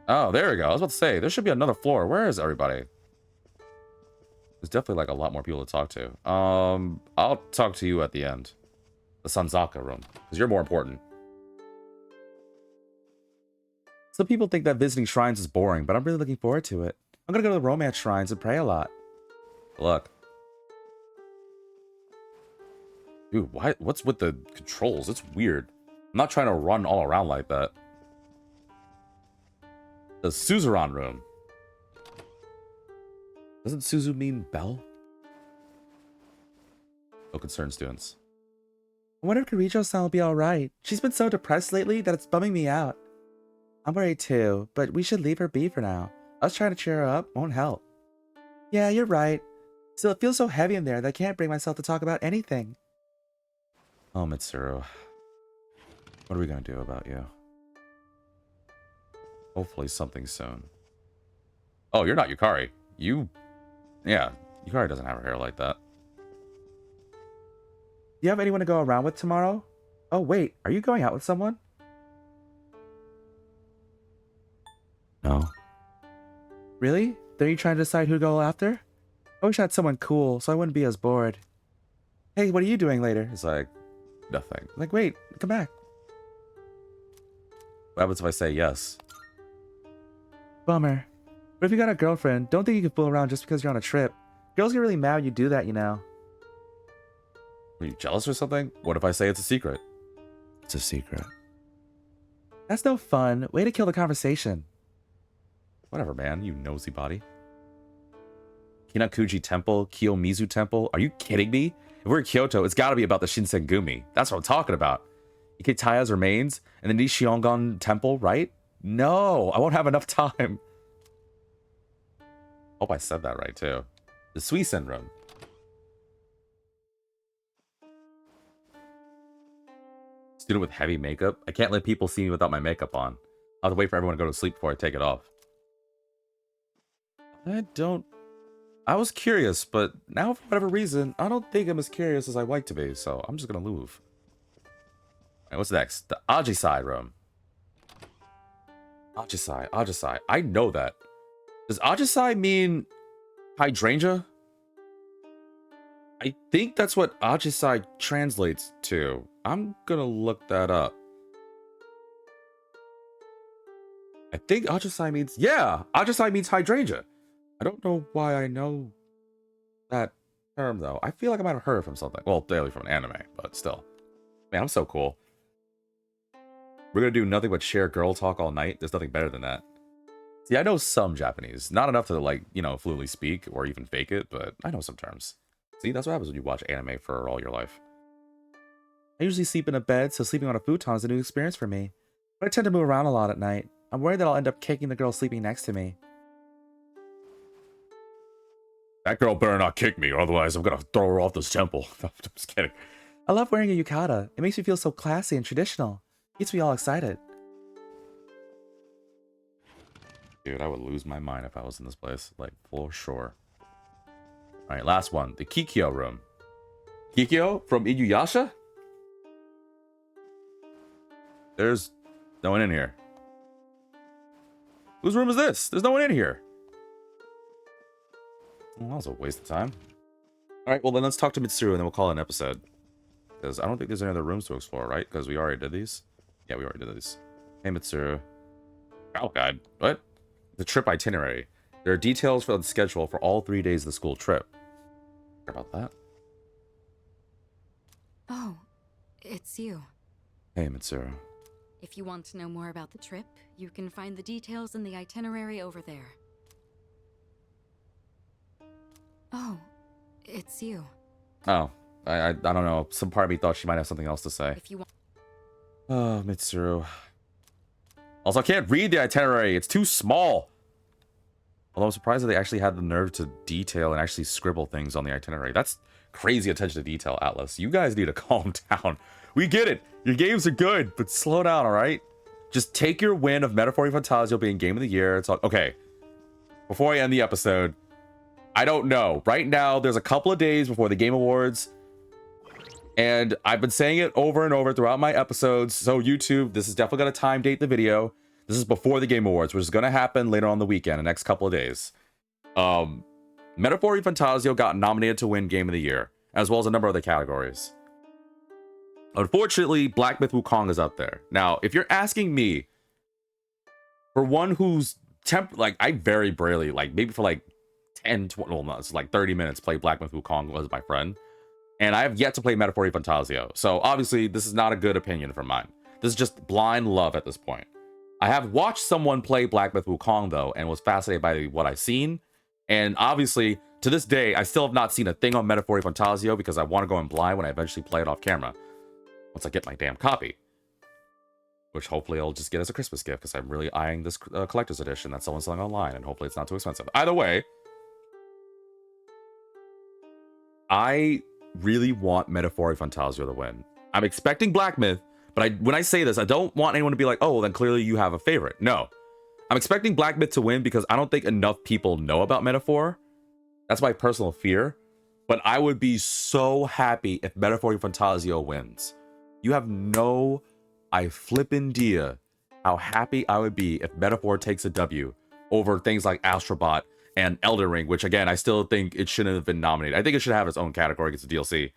Oh, there we go. I was about to say, there should be another floor. Where is everybody? There's definitely, like, a lot more people to talk to. I'll talk to you at the end. The Sanzaka room, because you're more important. Some people think that visiting shrines is boring, but I'm really looking forward to it. I'm gonna go to the romance shrines and pray a lot. Look. Dude, what's with the controls? It's weird. I'm not trying to run all around like that. The Suzerain room. Doesn't Suzu mean bell? No concern, students. I wonder if Kirijo-san will be alright. She's been so depressed lately that it's bumming me out. I'm worried too, but we should leave her be for now. Us trying to cheer her up won't help. Yeah, you're right. Still, it feels so heavy in there that I can't bring myself to talk about anything. Oh, Mitsuru. What are we gonna do about you? Hopefully something soon. Oh, you're not Yukari. Yeah, Yukari doesn't have her hair like that. Do you have anyone to go around with tomorrow? Oh, wait, are you going out with someone? No. Really? Then are you trying to decide who to go after? I wish I had someone cool, so I wouldn't be as bored. Hey, what are you doing later? It's like, nothing. Like, wait, come back. What happens if I say yes? Bummer. But if you got a girlfriend, don't think you can fool around just because you're on a trip. Girls get really mad when you do that, you know. Are you jealous or something? What if I say it's a secret? It's a secret. That's no fun. Way to kill the conversation. Whatever, man. You nosy body. Kinakuji Temple, Kiyomizu Temple. Are you kidding me? If we're in Kyoto, it's gotta be about the Shinsengumi. That's what I'm talking about. Iketaya's remains and the Nishiongon temple, right? No, I won't have enough time. Hope I said that right, too. The Suisen room. Student with heavy makeup. I can't let people see me without my makeup on. I'll have to wait for everyone to go to sleep before I take it off. I was curious, but now for whatever reason, I don't think I'm as curious as I'd like to be, so I'm just gonna move. Alright, what's next? The Ajisai room. Ajisai. I know that. Does Ajisai mean hydrangea? I think that's what Ajisai translates to. I'm gonna look that up. I think Ajisai means... Yeah! Ajisai means hydrangea. I don't know why I know that term, though. I feel like I might have heard it from something. Well, daily from an anime, but still. Man, I'm so cool. We're gonna do nothing but share girl talk all night. There's nothing better than that. See, I know some Japanese. Not enough to, like, you know, fluently speak or even fake it, but I know some terms. See, that's what happens when you watch anime for all your life. I usually sleep in a bed, so sleeping on a futon is a new experience for me. But I tend to move around a lot at night. I'm worried that I'll end up kicking the girl sleeping next to me. That girl better not kick me, or otherwise I'm gonna throw her off this temple. I'm just kidding. I love wearing a yukata. It makes me feel so classy and traditional. Gets me all excited. Dude, I would lose my mind if I was in this place. Like, for sure. Alright, last one. The Kikyo room. Kikyo from Inuyasha? There's no one in here. Whose room is this? There's no one in here. Well, that was a waste of time. Alright, well then let's talk to Mitsuru and then we'll call it an episode. Because I don't think there's any other rooms to explore, right? Because we already did these. Yeah, we already did these. Hey, Mitsuru. Travel guide. What? The trip itinerary. There are details for the schedule for all 3 days of the school trip. What about that? Oh, it's you. Hey, Mitsuru. If you want to know more about the trip, you can find the details in the itinerary over there. Oh, it's you. Oh, I don't know. Some part of me thought she might have something else to say. If you want. Oh, Mitsuru. Also, I can't read the itinerary. It's too small. Although I'm surprised that they actually had the nerve to detail and actually scribble things on the itinerary. That's crazy attention to detail, Atlas. You guys need to calm down. We get it. Your games are good, but slow down, all right? Just take your win of Metaphor Fantasio being Game of the Year. It's all... Okay. Before I end the episode, I don't know. Right now, there's a couple of days before the Game Awards. And I've been saying it over and over throughout my episodes. So YouTube, this is definitely going to time date the video. This is before the Game Awards, which is going to happen later on the weekend, the next couple of days. Metaphor Fantasio got nominated to win Game of the Year, as well as a number of other categories. Unfortunately, Black Myth Wukong is up there. Now, if you're asking me, for one who's like, I very rarely, like, maybe for like 10, 20, well, no, it's like 30 minutes, play Black Myth Wukong was my friend. And I have yet to play Metaphor Fantasio. So obviously, this is not a good opinion from mine. This is just blind love at this point. I have watched someone play Black Myth Wukong, though, and was fascinated by what I've seen. And obviously, to this day, I still have not seen a thing on Metaphor Fantasio because I want to go in blind when I eventually play it off camera. Once I get my damn copy. Which hopefully I'll just get as a Christmas gift because I'm really eyeing this collector's edition that someone's selling online, and hopefully it's not too expensive. Either way, I really want Metaphor Fantasio to win. I'm expecting Black Myth, but when I say this, I don't want anyone to be like, oh, well, then clearly you have a favorite. No. I'm expecting Black Myth to win because I don't think enough people know about Metaphor. That's my personal fear. But I would be so happy if Metaphor Fantasio wins. You have no flippin' idea how happy I would be if Metaphor takes a W over things like Astrobot and Elden Ring, which again, I still think it shouldn't have been nominated. I think it should have its own category against the DLC.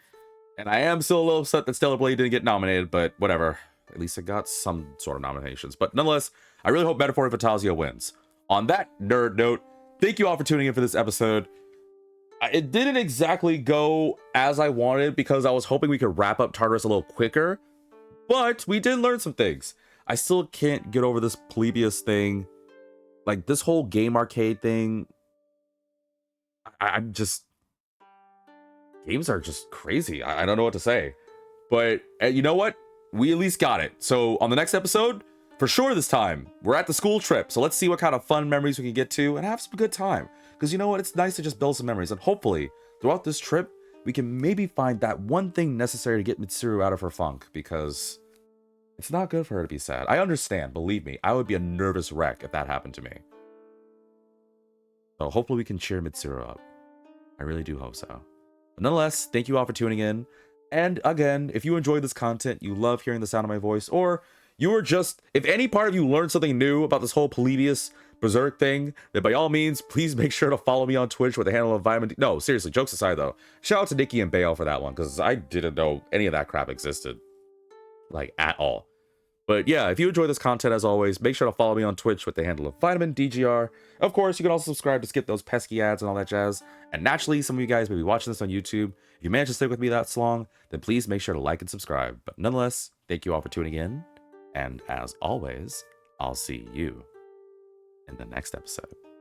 And I am still a little upset that Stellar Blade didn't get nominated, but whatever. At least it got some sort of nominations. But nonetheless, I really hope Metaphor Fantasio wins. On that nerd note, thank you all for tuning in for this episode. It didn't exactly go as I wanted because I was hoping we could wrap up Tartarus a little quicker. But we did learn some things. I still can't get over this Polybius thing. Like, this whole game arcade thing. I'm just... games are just crazy. I don't know what to say. But you know what? We at least got it. So on the next episode, for sure this time, we're at the school trip. So let's see what kind of fun memories we can get to and have some good time. Because you know what? It's nice to just build some memories. And hopefully, throughout this trip, we can maybe find that one thing necessary to get Mitsuru out of her funk. Because it's not good for her to be sad. I understand. Believe me. I would be a nervous wreck if that happened to me. So hopefully we can cheer Mitsuru up. I really do hope so. But nonetheless, thank you all for tuning in. And again, if you enjoyed this content, you love hearing the sound of my voice, or you were just, if any part of you learned something new about this whole Polybius Berserk thing, then by all means, please make sure to follow me on Twitch with the handle of Vitamin D. No, seriously, jokes aside though, shout out to Nikki and Bale for that one, because I didn't know any of that crap existed. Like, at all. But yeah, if you enjoy this content, as always, make sure to follow me on Twitch with the handle of Vitamin DGR. Of course, you can also subscribe to skip those pesky ads and all that jazz. And naturally, some of you guys may be watching this on YouTube. If you manage to stick with me that long, then please make sure to like and subscribe. But nonetheless, thank you all for tuning in. And as always, I'll see you in the next episode.